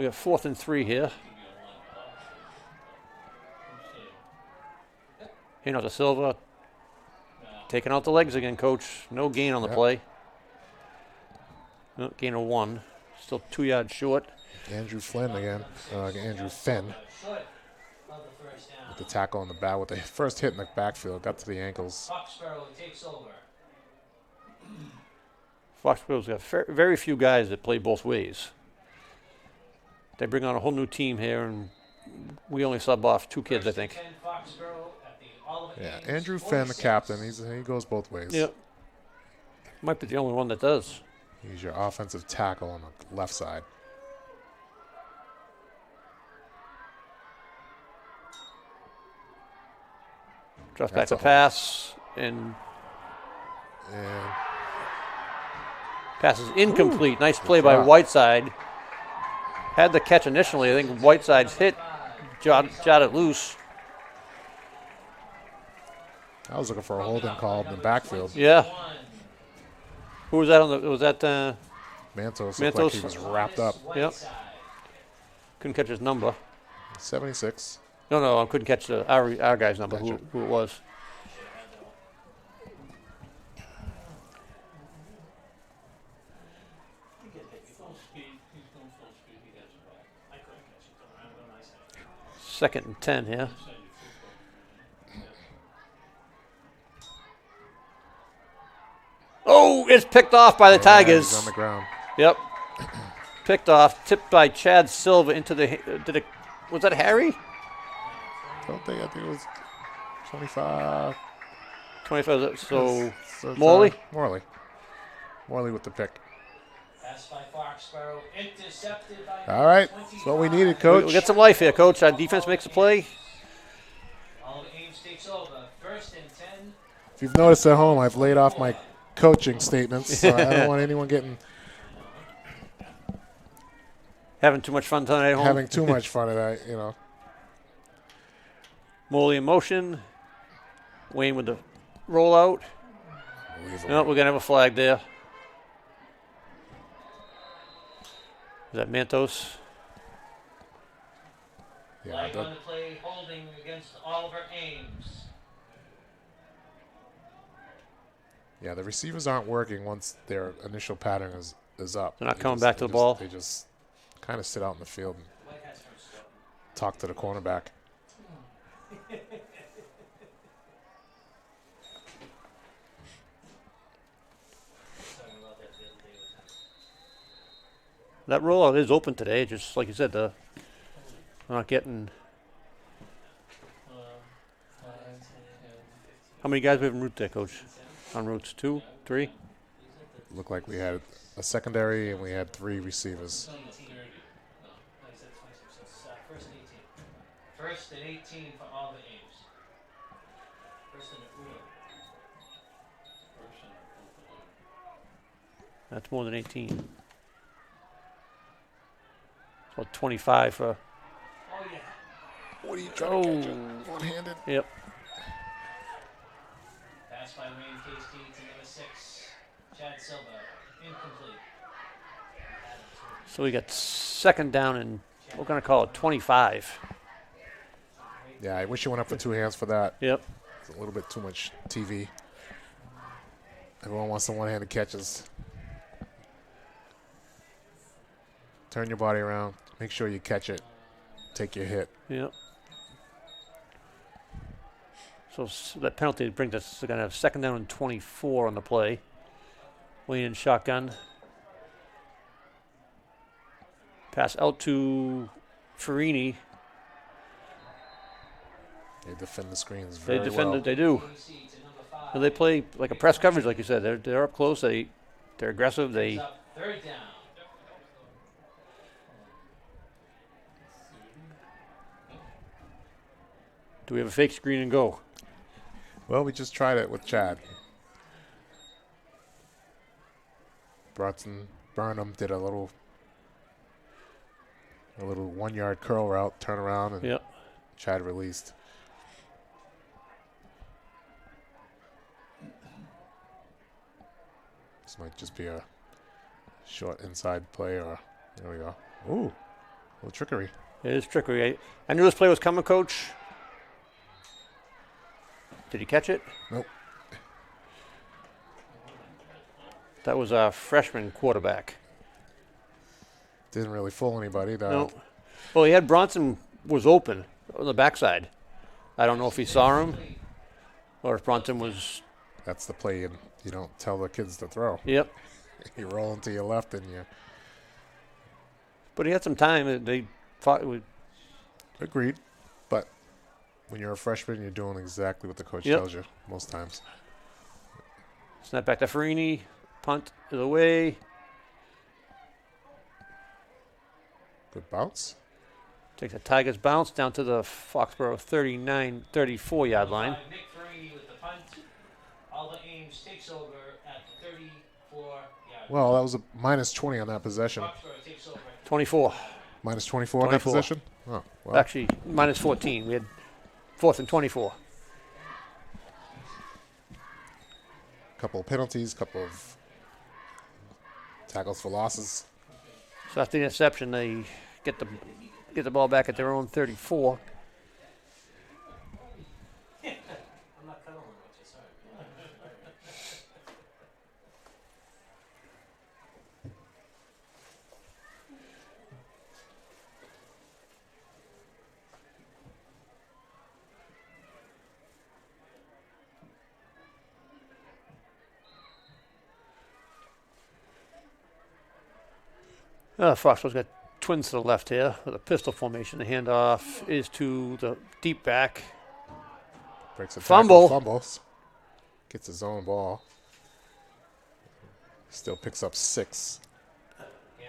We got 4th and 3 here. Hand out to Silva. Taking out the legs again, Coach. No gain on the Yep. play. No, gain of 1. Still 2 yards short. Andrew Flynn again. Andrew Finn Short of the first down. with the tackle on the back with the first hit in the backfield. Got to the ankles. Foxborough takes over. Foxborough's got very few guys that play both ways. They bring on a whole new team here, and we only sub off 2 kids, I think. 10 Foxborough at the Oliver Yeah, Ames Andrew Finn, the 46. captain. He goes both ways. Yep. Might be the only one that does. He's your offensive tackle on the left side. Drops back That's to a hole. pass, and And pass is incomplete. Nice good play by drop. Whiteside. Had the catch initially. I think Whiteside's hit jot it loose. I was looking for a holding call in the backfield. Yeah. Who was that on the? Was that? Mantos looked like he Mantos. was wrapped up. Yep. Couldn't catch his number. 76. No, I couldn't catch our guy's number. Gotcha. Who it was? Second and 10 here. Oh, it's picked off by the Yeah, Tigers. he's on the ground. Yep. Picked off, tipped by Chad Silva into the. Was that Harry? I think it was 25. 25. So it's, Morley? Morley with the pick. Pass by Foxborough, intercepted by All right. That's what we needed, we Coach. get some life here, Coach. Our defense makes a play. Oliver Ames takes over. 1st and 10. If you've noticed at home, I've laid off my coaching statements, so I don't want anyone Having too much fun tonight at home. having too much fun of that, you know. Morley in motion. Wayne with the rollout. No, we're going to have a flag there. Is that Mantos? Yeah, Flag that- on the play, holding against Oliver Ames. yeah, the receivers aren't working once their initial pattern is up. They're not They coming just- back to they the just- ball? They just kind of sit out in the field and White has from Stoughton. talk to the cornerback. Talking about that the other day with him. That rollout is open today. Just like you said, we're not getting. How many guys we have en route there, Coach? On routes 2, 3? Looked like we had a secondary and we had 3 receivers. 18. No, he said 26. So it's 1st and 18. 1st and 18 for Oliver Ames. 1st and That's more than 18. So 25 for. Oh, yeah. What are you Oh. trying to catch it? One-handed? Yep. Pass by Wayne Tasty to number 6. Chad Silva. Incomplete. So we got second down and we're going to call it 25. Yeah, I wish you went up for 2 hands for that. Yep. It's a little bit too much TV. Everyone wants the one-handed catches. Turn your body around. Make sure you catch it. Take your hit. Yep. So that penalty brings us. We're going to have second down and 24 on the play. Wayne in shotgun. Pass out to Farini. They defend the screens They very defend well. it. They do. Casey to number 5. And they play like a press coverage, like you said. They're up close. They're aggressive. They. Up 3rd down. Do we have a fake screen and go? Well, we just tried it with Chad. Burnham did a little 1-yard curl route, turn around, and Yep. Chad released. This might just be a short inside play, or there we go. Ooh, little trickery. It is trickery. I knew this play was coming, Coach. Did he catch it? Nope. That was our freshman quarterback. Didn't really fool anybody. No. Well, he had Bronson was open on the backside. I don't know if he saw him or if Bronson was. That's the play you don't tell the kids to throw. Yep. You roll into your left and you. But he had some time. They thought it would. Agreed. But when you're a freshman, you're doing exactly what the coach Yep. tells you most times. Snap back to Farini. Punt is away. Good bounce. Takes a Tigers bounce down to the Foxborough 34-yard line. Nick Farini with the punt. Alva Ames takes over at the 34-yard. Well, that was a minus 20 on that possession. Foxborough takes over. 24. Minus 24 on that 24. possession? Oh, well. Actually, minus 14. We had 4th and 24. Couple of penalties, couple of tackles for losses. So after the interception, they get the ball back at their own 34. I'm not cuddling with you, sorry. Foxborough's got twins to the left here with a pistol formation. The handoff is to the deep back. Breaks a Fumble. tackle, fumbles. Gets his own ball. Still picks up 6.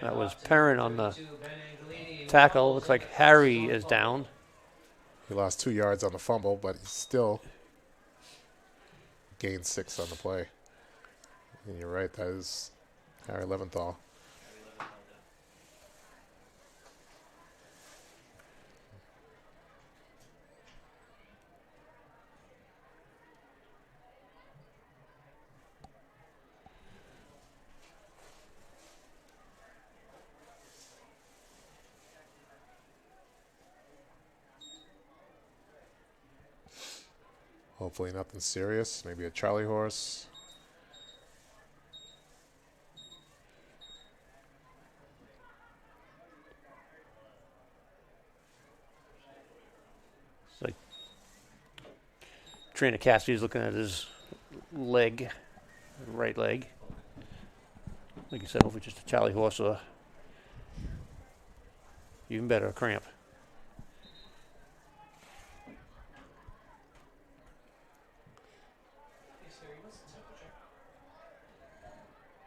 That was Perrin on the tackle. Looks like Harry is down. He lost 2 yards on the fumble, but he still gained 6 on the play. And you're right, that is Harry Leventhal. Hopefully nothing serious. Maybe a Charlie horse. It's like Trainer Cassidy's looking at his leg, right leg. Like you said, hopefully just a Charlie horse or even better, a cramp.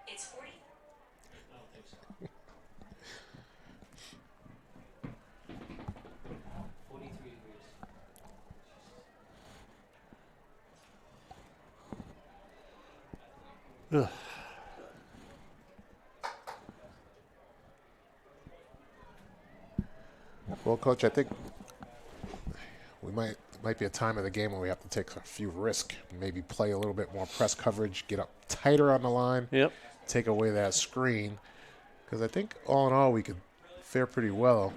It's 40. I don't think so. 43 degrees. Ugh. Well, Coach, I think we might be a time of the game where we have to take a few risks. Maybe play a little bit more press coverage, get up tighter on the line, Yep. take away that screen. Because I think all in all we could fare pretty well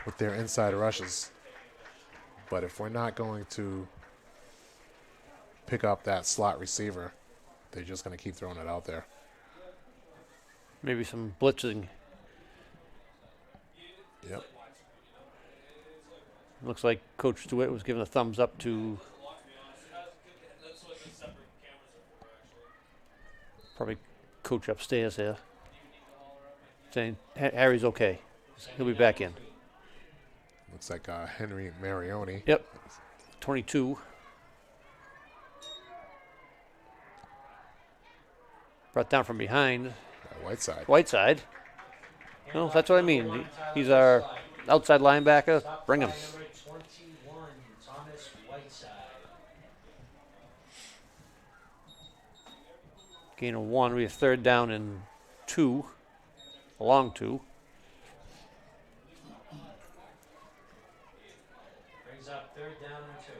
with their inside rushes. But if we're not going to pick up that slot receiver, they're just going to keep throwing it out there. Maybe some blitzing. Yep. Looks like Coach DeWitt was giving a thumbs up to probably Coach upstairs here, saying Harry's okay. He'll be back in. Looks like Henry Marioni. Yep, 22. Brought down from behind. Whiteside. Whiteside. No, that's what I mean. He's our outside linebacker. Bring him. Number 21, Thomas Whiteside. Gain of 1. We have 3rd down and 2. A long 2. Brings up 3rd down and 2.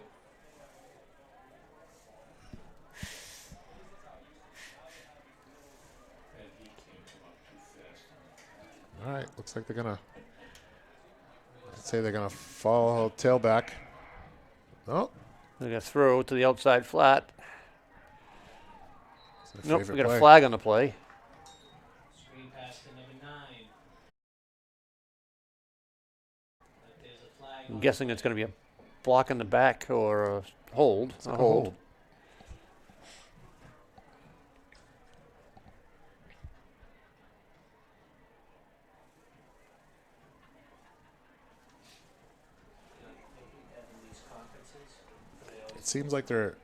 All right. Looks like they're going to say they're going to fall tailback. Oh, They're going to throw to the outside flat. it's their Nope, we favorite got a play. flag on the play. Screen pass to number 9. But there's a flag I'm on guessing it's going to be a block in the back or a hold. It's A like a hold. hold. having these conferences. They It seems like they're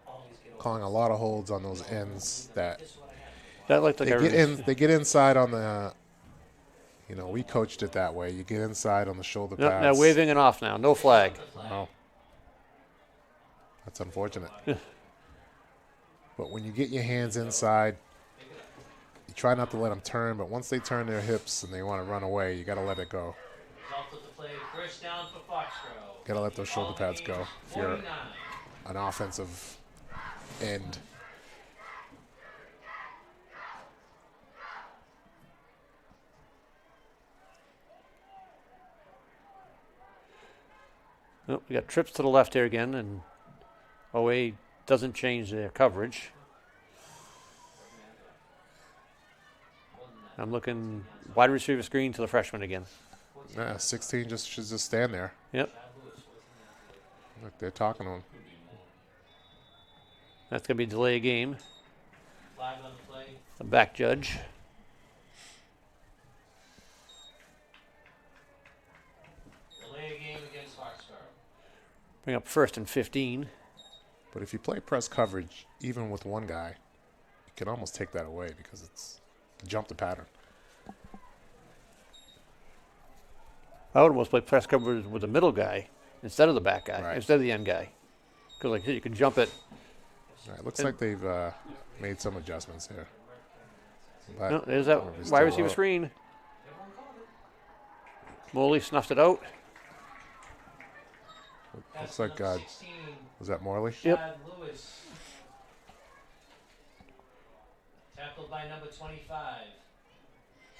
always get over calling a lot of holds on those ends that this is what I have. That looked like they get inside on the. You know, we coached it that way. You get inside on the shoulder Nope, pads. now waving it off now. No flag. Wow. That's unfortunate. But when you get your hands inside, you try not to let them turn. But once they turn their hips and they want to run away, you got to let it go. Result of the play, first down for Foxborough. Got to let those shoulder pads go if you're 49. an offensive end. Nope, we got trips to the left here again, and OA doesn't change their coverage. I'm looking wide receiver screen to the freshman again. 16 should just stand there. Yep, Look, they're talking to him. that's going to be a delay of game. Flag on the play. The back judge. Delay a game against Foxborough. Bring up first and 15. But if you play press coverage, even with one guy, you can almost take that away because it's jump the pattern. I would almost play press coverage with the middle guy instead of the back guy, Right. instead of the end guy. Because like you can jump it. All right, looks like they've made some adjustments here. But No, there's that We're wide still receiver out. screen. Morley snuffed it out. looks like, Number 16, was that Morley? Yep. Chad Lewis. Tackled by number 25,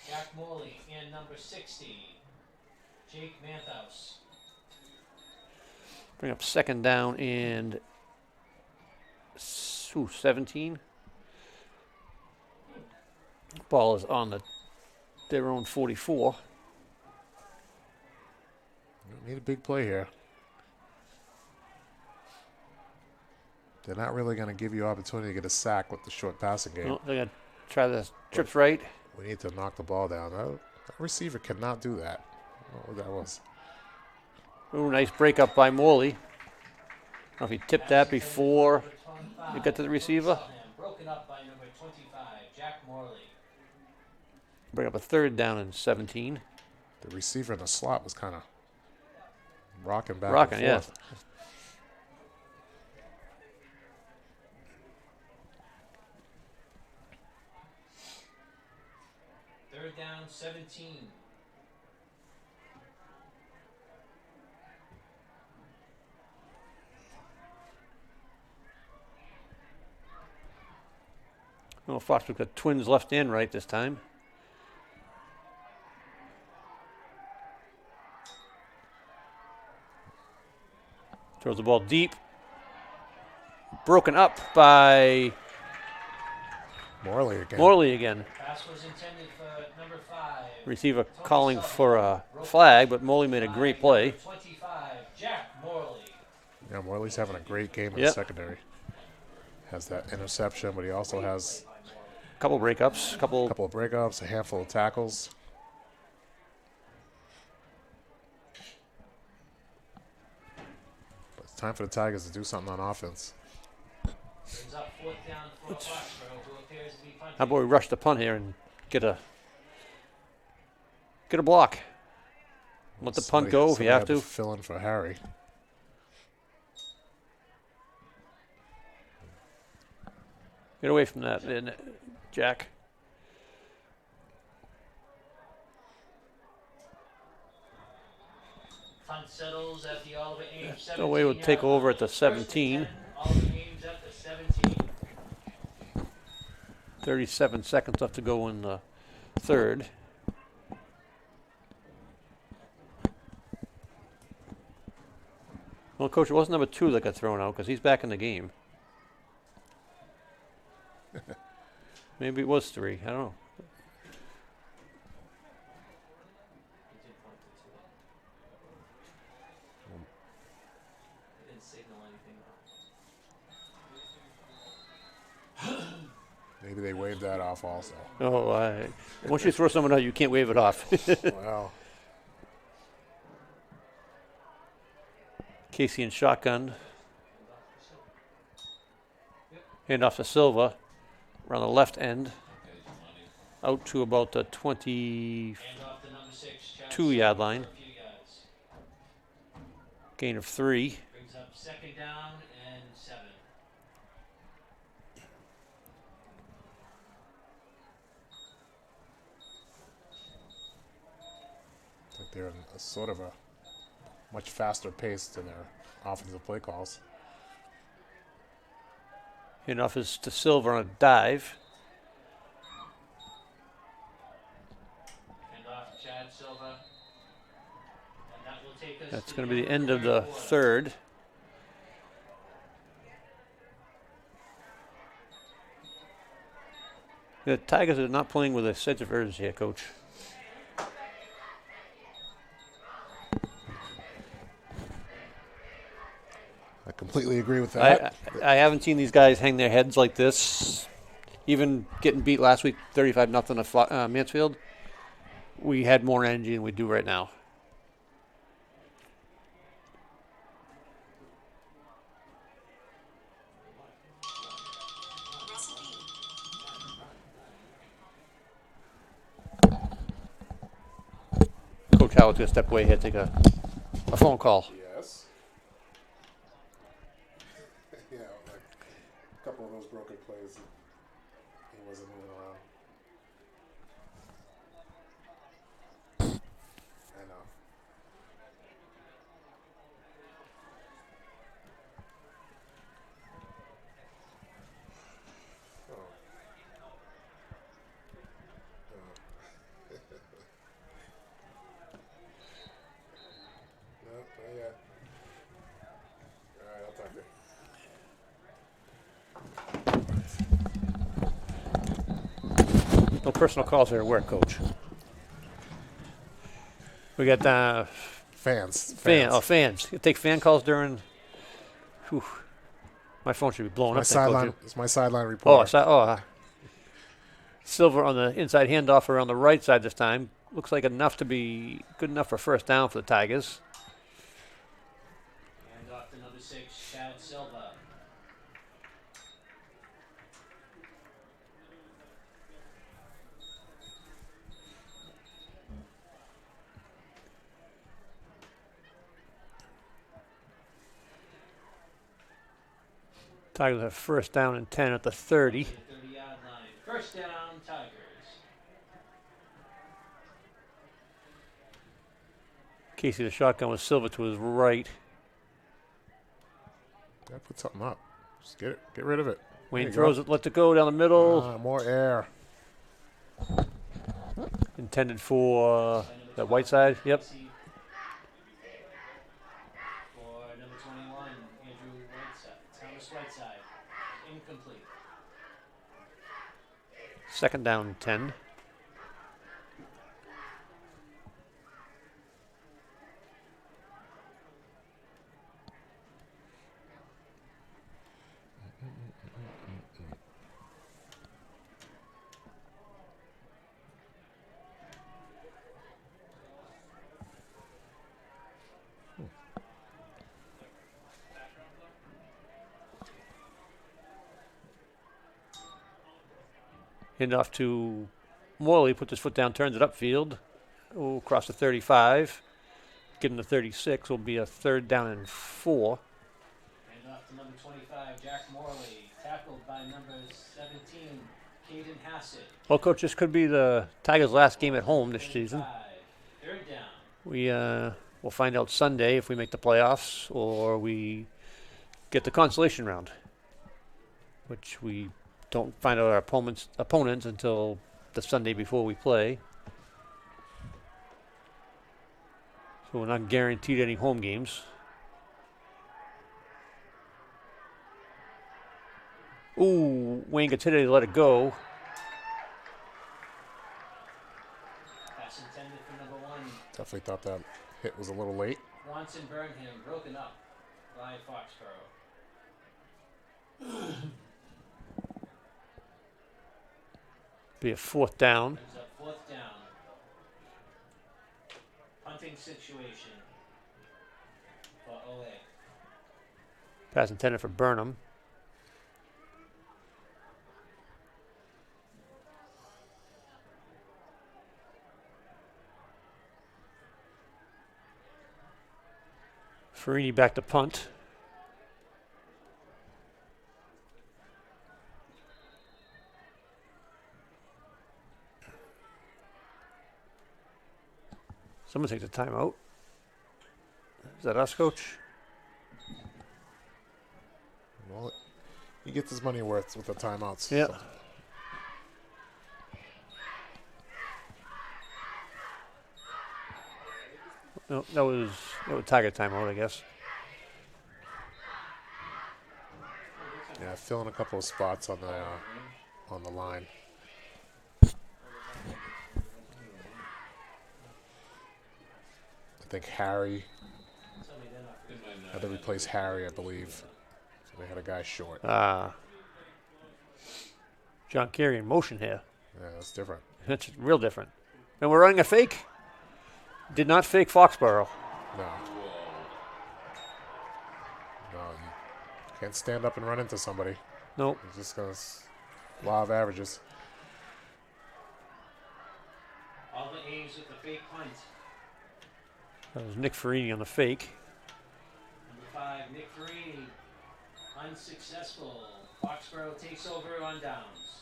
Jack Morley, and number 60, Jake Manthouse. Bring up second down and 17. Ball is on their own 44. Need a big play here. They're not really going to give you opportunity to get a sack with the short passing game. Oh, they're going to try the trips right. We need to knock the ball down. That receiver cannot do that. I don't know what that was. Ooh, nice break up by Morley. I don't know if he tipped that before you got to the receiver. Broken up by number 25, Jack Morley. Bring up a third down and 17. The receiver in the slot was kind of rocking back Rocking, and yeah. forth. Third down, 17. Well, Fox got twins left and right this time. Throws the ball deep. Broken up by Morley again. Morley again. Pass was intended for number 5. Receiver calling for a flag, but Morley made a great play. 25, Jack Morley. Yeah, Morley's having a great game in Yep. the secondary. Has that interception, but he also has Couple breakups, a couple of breakups, a handful of tackles. But it's time for the Tigers to do something on offense. Brings up fourth down for Foxborough, who appears to be punting. How about we rush the punt here and get a block? Let the punt go if you have to. Fill in for Harry. Get away from that, Jack. Punt settles at the Oliver Ames 17. Stowaway will take over at the 17. Oliver Ames at the 17. 37 seconds left to go in the third. Well, Coach, it wasn't number 2 that got thrown out because he's back in the game. Maybe it was 3. I don't know. He did point to 2. He didn't signal anything though. Maybe they waved that off also. Oh, once you throw someone out, you can't wave it off. Wow. Casey in shotgun. Yep. Hand off to Silva around the left end. There's your money. Out to about the 22 Hand off to number 6, Chad yard Silver line. for a few yards. Gain of 3. Brings up 2nd down and 7. I think they're in a sort of a much faster pace than their offensive play calls. Hand off is to Silva on a dive. Hand off to Chad Silva. And that will take us That's to going to be the end of third the quarter. 3rd. The Tigers are not playing with a sense of urgency here, Coach. I completely agree with that. I haven't seen these guys hang their heads like this. Even getting beat last week 35-0 at Mansfield, we had more energy than we do right now. Russell B. Coach Howard's going to step away here, take a phone call. Yes. Yeah, like a couple of those broken plays, he wasn't moving around. I know. Oh. No, not yet. All right, I'll talk to you. No personal calls here at work, Coach. We got Fans. fans. You take fan calls during. Whew. My phone should be blowing My up. then, Coach. sideline. It's my sideline Oh, report. Silver on the inside handoff around the right side this time. Looks like enough to be good enough for first down for the Tigers. Hand off to number 6, Chad Silva. Tigers have first down and 10 at the 30. To the 30-yard line. First down, Tigers. Casey the shotgun with Silva to his right. Gotta put something up. Just get rid of it. Wayne There you throws it, lets it go down the middle. More air. Intended for By number the 12, white side. Yep. Casey. For number 21, Andrew Whiteside. Thomas Whiteside. Incomplete. Second down and 10. Hand off to Morley, puts his foot down, turns it upfield. Oh, across the 35. Get him to 36. Will be a third down and 4. Hand off to number 25, Jack Morley. Tackled by number 17, Caden Hassett. Well, Coach, this could be the Tigers' last game at home this season. 35. Third down. We'll find out Sunday if we make the playoffs or we get the consolation round, which we don't find out our opponents until the Sunday before we play. So we're not guaranteed any home games. Ooh, Wayne gets hit and he let it go. Pass intended for number 1. Definitely thought that hit was a little late. Bronson Burnham broken up by Foxborough. Be a 4th down. Brings up 4th down. Punting situation for OA. Pass intended for Burnham. Farini back to punt. Someone takes a timeout. Is that us, Coach? Well, he gets his money worth with the timeouts. Yeah. So. No, that was Tiger timeout, I guess. Yeah, filling a couple of spots on the line. I think Harry had to replace Harry, I believe. So they had a guy short. John Kerry in motion here. Yeah, that's different. That's real different. And we're running a fake. Did not fake Foxborough. No. No, you can't stand up and run into somebody. Nope. It's just going to law of averages. Alvin Ames with the fake punt. That was Nick Farini on the fake. Number 5, Nick Farini. Unsuccessful. Foxborough takes over on downs.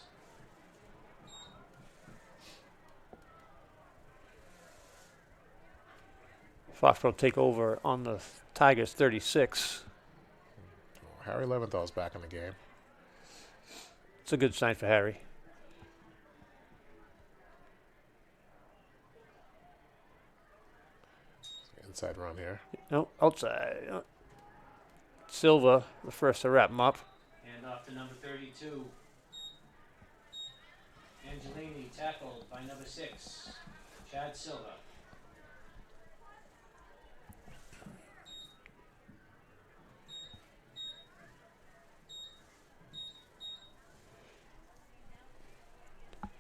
Foxborough take over on the Tigers 36. Harry Leventhal's back in the game. It's a good sign for Harry. Inside run here. No, outside. Silva, the first to wrap him up. And off to number 32. Angelini tackled by number 6, Chad Silva.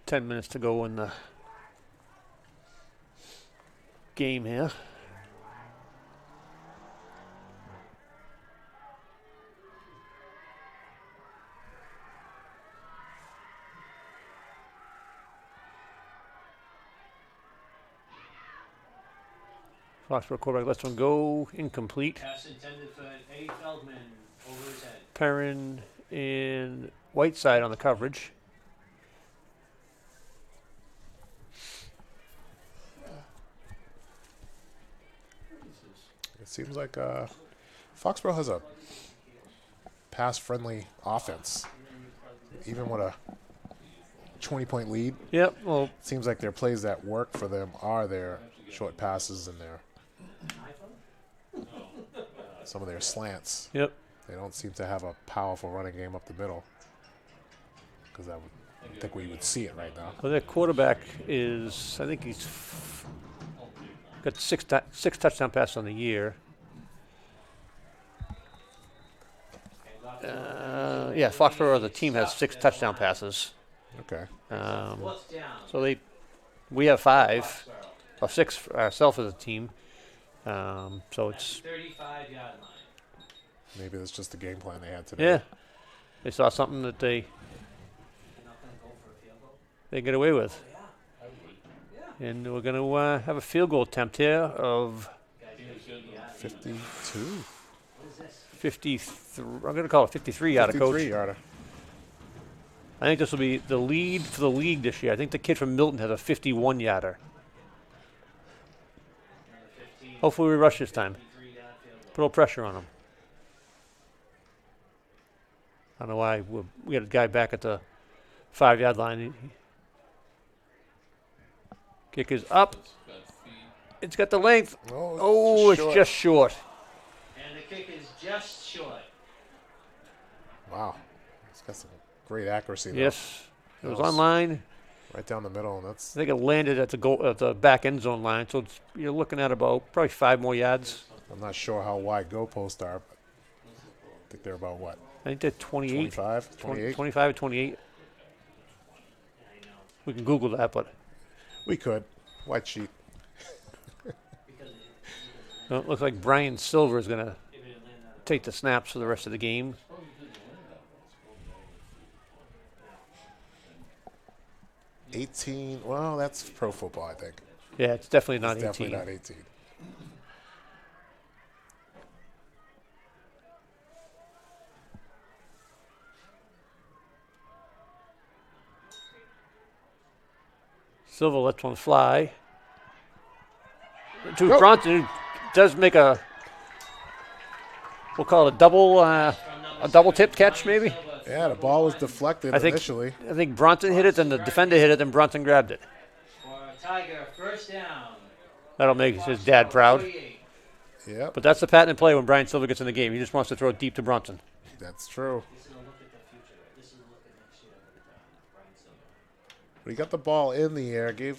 Ten minutes to go in the game here. Foxborough quarterback lets one go, incomplete. Pass intended for Eddie Feldman over his head. Perrin and Whiteside on the coverage. It seems like Foxborough has a pass-friendly offense. Even with a 20-point lead, Yep, well, it seems like their plays that work for them are their short passes and their some of their slants. yep. They don't seem to have a powerful running game up the middle, because I think we would see it right now. Well, their quarterback is, I think he's got six touchdown passes on the year. Yeah, Foxborough as a team has 6 touchdown passes. Okay. Fourth down. So we have 5 or 6 for ourselves as a team. So it's 35-yard line. Maybe that's just the game plan they had today. yeah. They saw something that they You're not going to go for a field goal? they get away with, Yeah. and we're going to have a field goal attempt here of 52. What is this? 53. I'm going to call it 53 yarder, coach. 53-yarder. I think this will be the lead for the league this year. I think the kid from Milton has a 51 yarder. Number 15. Hopefully we rush this time. 53-yard field goal. Put a little pressure on him. I don't know why we got a guy back at the 5-yard line. Kick is up. It's got the length. Oh, it's just short. And the kick is just short. Wow. He's got some great accuracy. Though. Yes, it was That was online. right down the middle, and I that's. think it landed at the goal at the back end zone line. So you're looking at about probably 5 more yards. I'm not sure how wide goalposts are, but I think they're about what? I think they're 28, 25, 28? 25 or 28. We can Google that, but We could. White sheet. it looks like Brian Silver is going to take the snaps for the rest of the game. 18. Well, that's pro football, I think. Yeah, it's definitely not It's 18. definitely not 18. Silver lets one fly. To Go. Bronson, who does make a, we'll call it a double tip catch, maybe. Yeah, the ball was deflected I think initially. Bronson hit it, then the defender hit it, then Bronson grabbed it. For Tiger, first down. That'll make his dad proud. 48. Yep, But that's the patent play when Brian Silver gets in the game. He just wants to throw it deep to Bronson. that's true. This is a look at the future. This is a look at next year with Brian Silver. But he got the ball in the air. You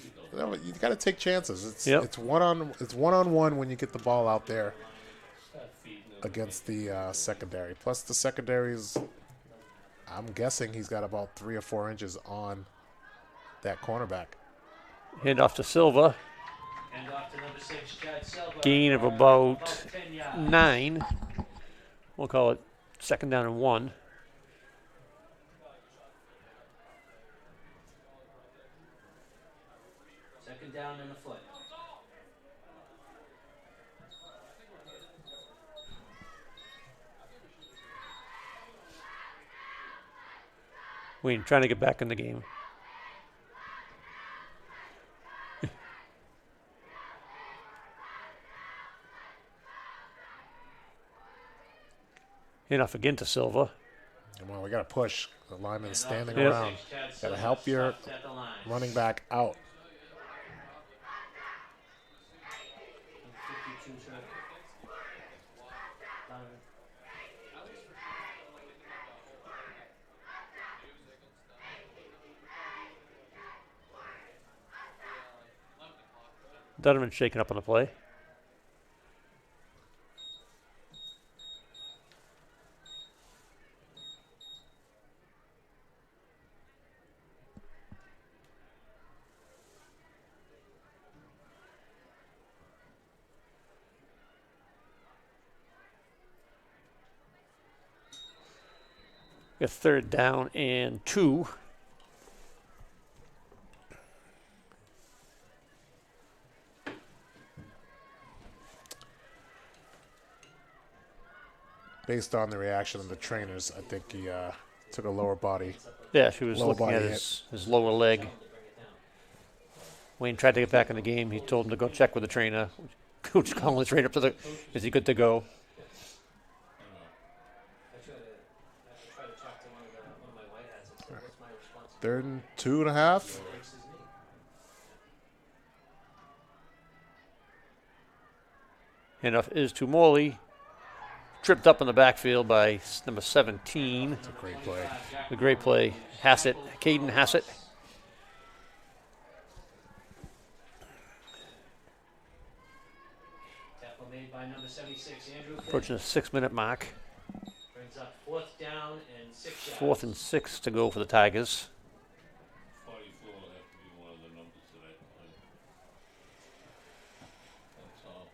got to take chances. Yep. It's one on one when you get the ball out there against the secondary. Plus the secondary's. I'm guessing he's got about 3 or 4 inches on that cornerback. Hand off to Silva. And off to number 6, Chad Silva. Gain of for about 10 yards. 9. We'll call it 2nd down and 1. Second down and a foot. Wayne trying to get back in the game. Hand off again to Silva. Come on, we got to push. The lineman's standing Yep. around. Chad Got to Silva help your stopped at the line. running back out. 52 trip. Donovan. Donovan shaking up on the play. Got 3rd down and 2. Based on the reaction of the trainers, I think he took a lower body. Yeah, she was Lower looking at body his lower leg. Wayne tried to get back in the game. He told him to go check with the trainer. Coach calling the trainer up to the, is he good to go? I try to talk to one of my white hats and say, what's my responsibility? 3rd and 2.5. Breaks his knee. Handoff is to Morley. Tripped up in the backfield by number 17. It's a great play. The great play. Hassett, Caden Hassett. Tackle made by number 76, Andrew Flynn. Approaching the 6-minute mark. Brings up 4th down and 6 yards. 4th and 6 to go for the Tigers. 44 will have to be one of the numbers that I play. That's all.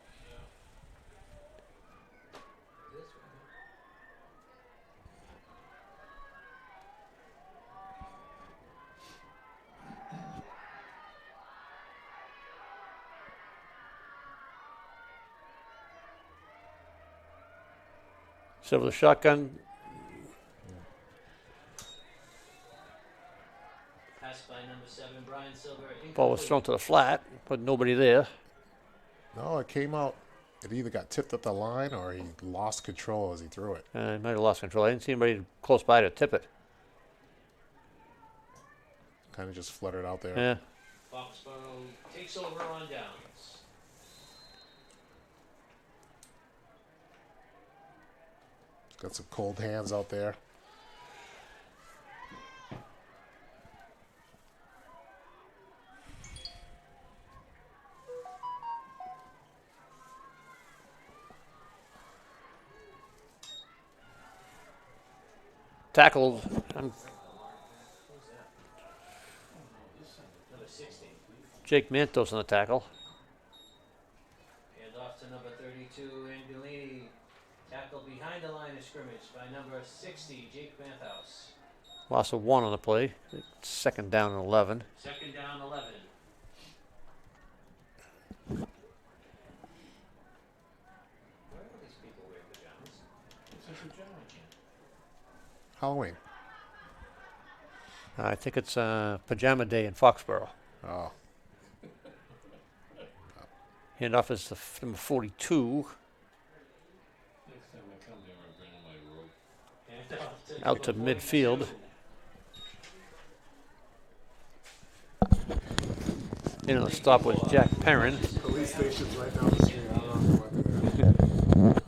So with the shotgun, Pass by number 7, Brian Silver. ball was thrown to the flat, but nobody there. No, it came out. It either got tipped at the line or he lost control as he threw it. He might have lost control. I didn't see anybody close by to tip it. Kind of just fluttered out there. Yeah. Foxborough takes over on downs. Got some cold hands out there. Tackled. Number 60. Jake Mantos on the tackle. And off to number 32, Angolini. Tackled behind the line of scrimmage by number 60, Jake Mathos. Loss of 1 on the play. Second down and 11. Second down, 11. Where do these people wear pajamas? It's a pajama jam. Halloween. I think it's Pajama Day in Foxborough. Oh. Handoff is to number 42. Next time I come there, I'm bringing my rope. And off to Out to number midfield. 42. In on the stop was Jack Perrin. Police station's right down the street. I don't know what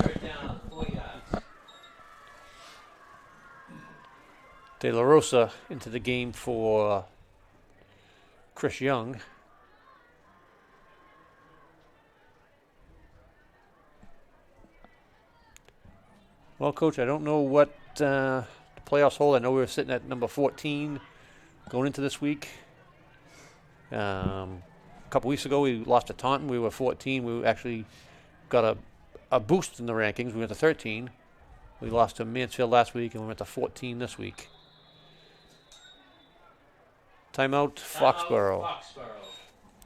Third down, 4 yards. De La Rosa into the game for Chris Young. Well, Coach, I don't know what the playoffs hold. I know we were sitting at number 14 going into this week. A couple weeks ago, we lost to Taunton. We were 14. We actually got a boost in the rankings. We went to 13. We lost to Mansfield last week, and we went to 14 this week. Timeout, Foxborough. Foxborough.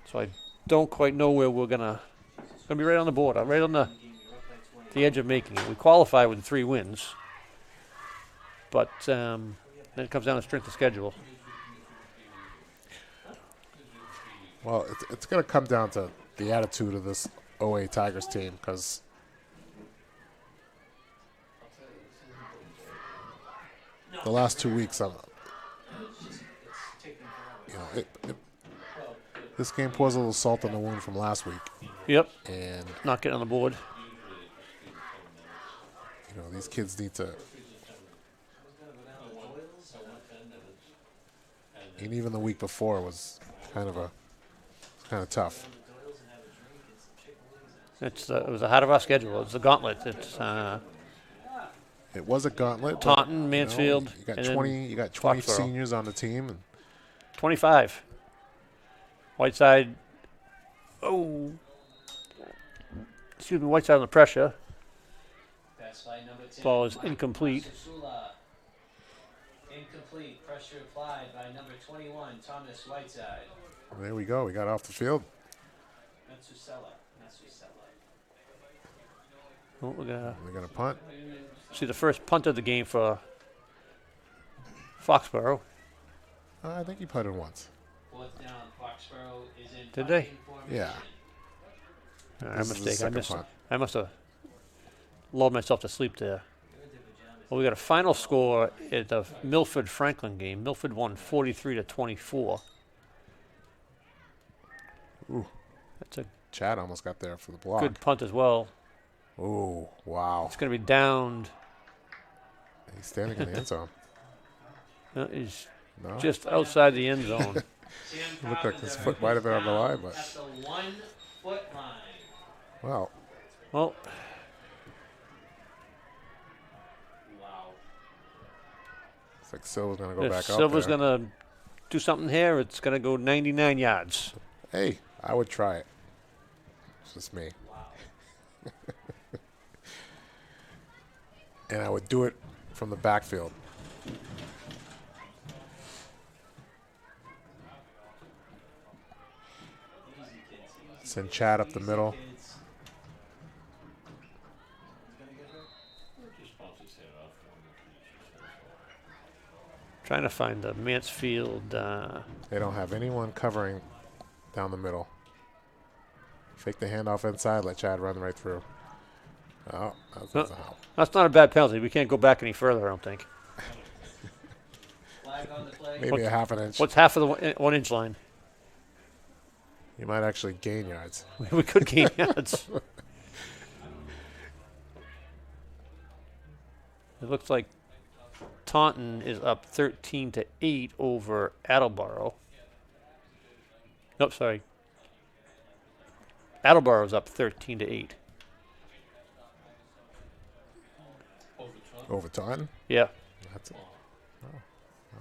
So I don't quite know where we're gonna be right on the board, right on the edge of making it. We qualify with 3 wins, but then it comes down to strength of schedule. Well, it's going to come down to the attitude of this OA Tigers team because the last 2 weeks, this game pours a little salt in the wound from last week. Yep, And, not getting on the board. these kids need to. And even the week before was kind of tough. It was ahead of our schedule. It's a gauntlet. It's It was a gauntlet. but, Taunton, Mansfield, you got and then 20. You got 20 Foxborough. seniors on the team, and 25. Whiteside. Oh. Excuse me, Whiteside under pressure. Pass by number 10. Ball is Mike incomplete. Susula. Incomplete. Pressure applied by number 21, Thomas Whiteside. there we go. We got off the field. Metsusela. Oh, we're gonna They're going to punt. see the first punt of the game for Foxborough. I think he punted once. Fourth down, Foxborough is in Did they? punting formation. Yeah. My This is the mistake. second I must have lulled myself to sleep there. Good with the pajamas. Well, we got a final score at the Milford-Franklin game. Milford won 43-24. Ooh. That's a Chad almost got there for the block. good punt as well. Oh, wow. It's going to be downed. He's standing in the end zone. He's No? just outside the end zone. Sam Looked like his Carpenter foot might have been on the down line, but- at the 1 foot line. Well, Well, Wow. it's like Silva's going to go if back Silver's out there. going to do something here, it's going to go 99 yards. Hey, I would try it. It's just me. And I would do it from the backfield. Easy kids. Easy Send Chad up the middle. kids. Just bounce his head off one of the creatures. Trying to find the Mansfield. They don't have anyone covering down the middle. Fake the handoff inside, let Chad run right through. Oh, that doesn't help. That's not a bad penalty. We can't go back any further, I don't think. Flag on the play. Maybe a half an inch. What's half of the 1 inch line? You might actually gain yards. We could gain yards. It looks like Taunton is up 13-8 over Attleboro. Nope, sorry. Attleboro's up 13-8. Over Over Taunton? Yeah. That's it. Oh.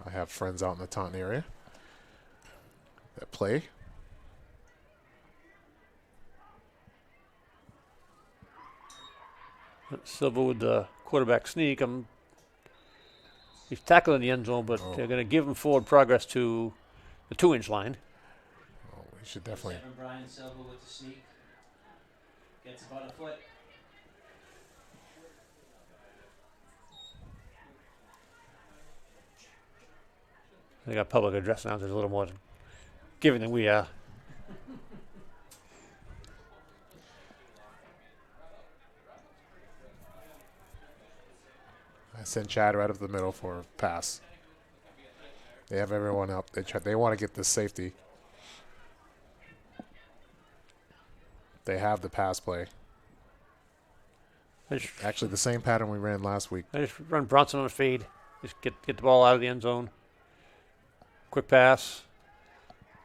I have friends out in the Taunton area that play. Silva with the quarterback sneak. He's tackling the end zone, but Oh. they're going to give him forward progress to the 2-inch line. Oh, we should definitely. Seven, Brian Silva with the sneak. Gets about a foot. They got public address now. There's a little more giving than we are. I sent Chad right up the middle for a pass. They have everyone up. They want to get this safety. They have the pass play. Actually, the same pattern we ran last week. I just run Bronson on a fade. Just get the ball out of the end zone. Quick pass.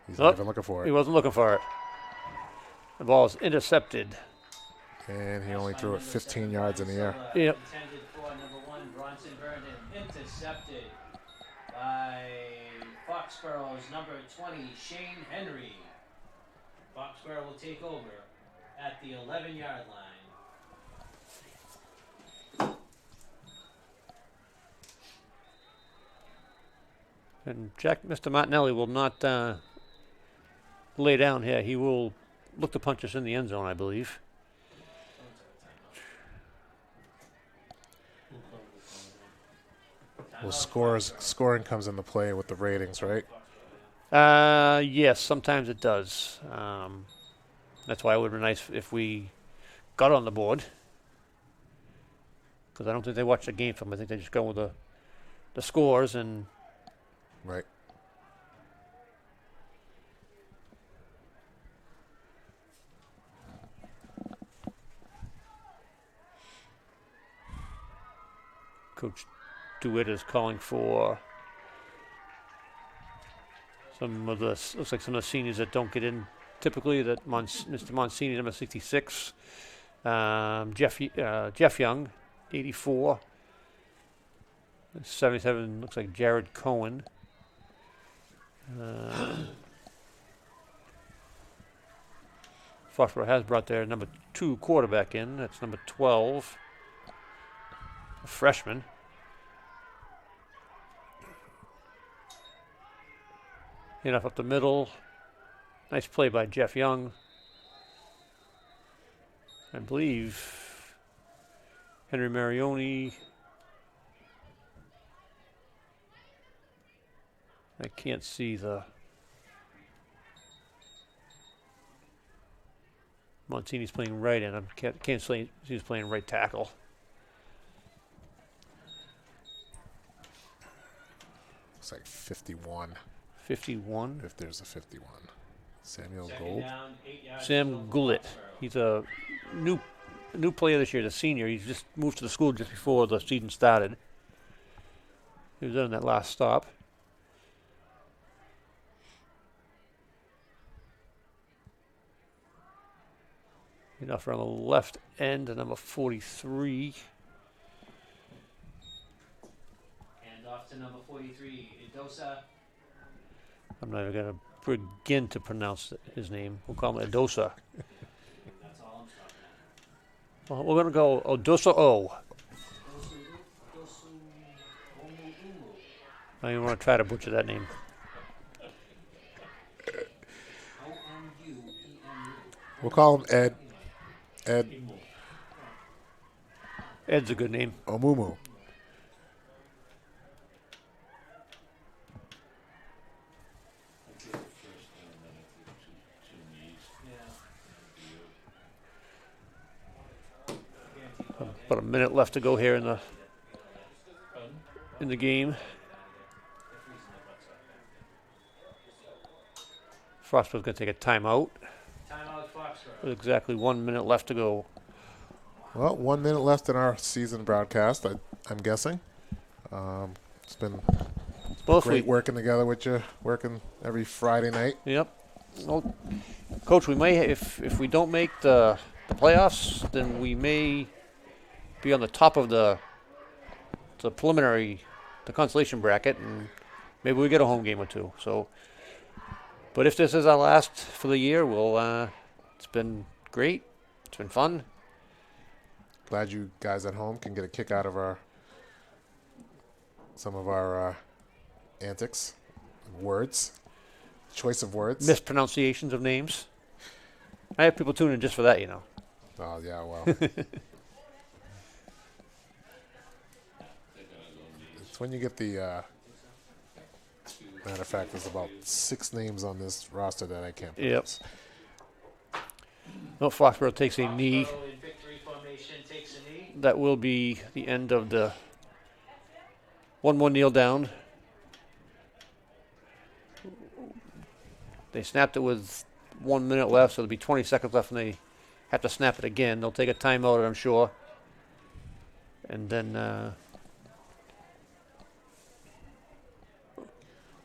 He's not even looking for He it. wasn't looking for it. The ball is intercepted. And he only threw it 15 yards in the air. Yep. Intended for number 1, Bronson Vernon. Intercepted by Foxborough's number 20, Shane Henry. Foxborough will take over at the 11-yard line. And Mr. Martinelli will not lay down here. He will look to punch us in the end zone, I believe. Well, scoring comes into play with the ratings, right? Yes, sometimes it does. That's why it would be nice if we got on the board. Because I don't think they watch the game film. I think they just go with the scores and. Right. Coach DeWitt is calling for some of the looks like some of the seniors that don't get in typically. That Mr. Monsini, number 66, Jeff Young, 84, 77 looks like Jared Cohen. Foxborough has brought their number 2 quarterback in. That's number 12, a freshman. Enough up the middle. Nice play by Jeff Young. I believe Henry Marioni. I can't see the Monsini's playing right end. I can't see he's playing right tackle. Looks like 51. 51. If there's a 51. Samuel Second Gold. down, 8 yards Sam still for Goulet. Foxborough. He's a new player this year, the senior. He's just moved to the school just before the season started. He was on that last stop. Enough on the left end, number 43. And off to number 43, Idosa. I'm not even going to begin to pronounce his name. We'll call him Edosa. That's all I'm stopping at. Well, we're going to go Odosa O. I don't even want to try to butcher that name. O-M-U-E-M-U. We'll call him Ed. Ed Ed's a good name. Omumu. About a minute left to go here in the game. Frostborough's going to take a timeout. Timeout, Foxborough. With exactly 1 minute left to go. Well, 1 minute left in our season broadcast, I'm guessing. It's been Mostly, great working together with you, working every Friday night. Yep. Well, Coach, we may if we don't make the playoffs, then we may be on the top of the the preliminary, the consolation bracket, and maybe we get a home game or two. So, but if this is our last for the year, we'll. It's been great. It's been fun. Glad you guys at home can get a kick out of some of our antics, words, choice of words. Mispronunciations of names. I have people tuning in just for that, you know. Oh, yeah, well. It's when you get the, matter of fact, there's about 6 names on this roster that I can't pronounce. Yep. No, Foxborough takes a knee. Foxborough in victory formation takes a knee. That will be the end of the one more kneel down. They snapped it with 1 minute left, so there'll be 20 seconds left, and they have to snap it again. They'll take a timeout, I'm sure. And then,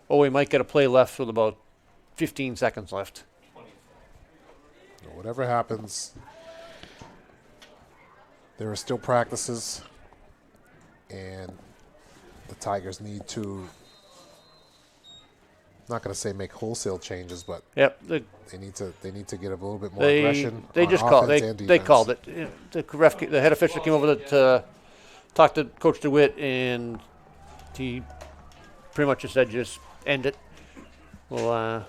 we might get a play left with about 15 seconds left. Whatever happens, there are still practices, and the Tigers need to, not going to say make wholesale changes, but Yep. they need to get a little bit more They aggression. they on just called offense and they defense. called it. Yeah, the head official came over to talk to Coach DeWitt, and he pretty much just said just end it. We'll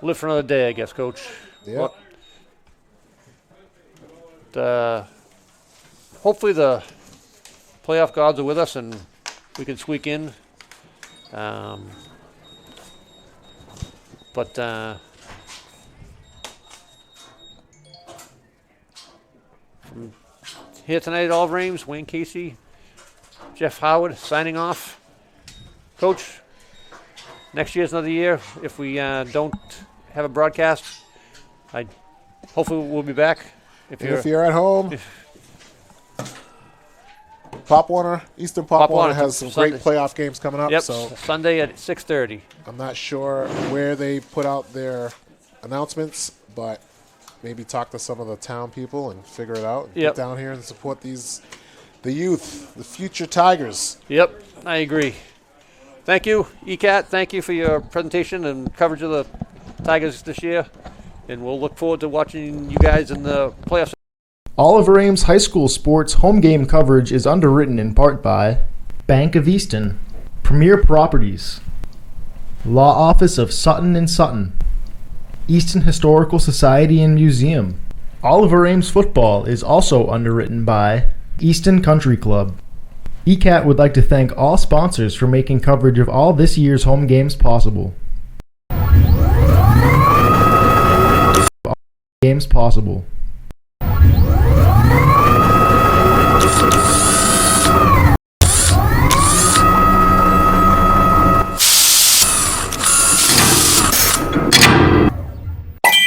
live for another day, I guess, Coach. Yeah. But, hopefully the playoff gods are with us and we can squeak in. But from here tonight at All of Ames, Wayne Casey, Jeff Howard signing off. Coach, next year's another year. If we don't have a broadcast, hopefully we'll be back. If you're at home, Pop Warner, Eastern Pop Warner has some Sunday. great playoff games coming up. Yep, So Sunday at 6:30. I'm not sure where they put out their announcements, but maybe talk to some of the town people and figure it out. And Yep. Get down here and support the youth, the future Tigers. Yep, I agree. Thank you, ECAT. Thank you for your presentation and coverage of the Tigers this year. And we'll look forward to watching you guys in the playoffs. Oliver Ames High School sports home game coverage is underwritten in part by Bank of Easton, Premier Properties, Law Office of Sutton and Sutton, Easton Historical Society and Museum. Oliver Ames football is also underwritten by Easton Country Club. ECAT would like to thank all sponsors for making coverage of all this year's home games possible.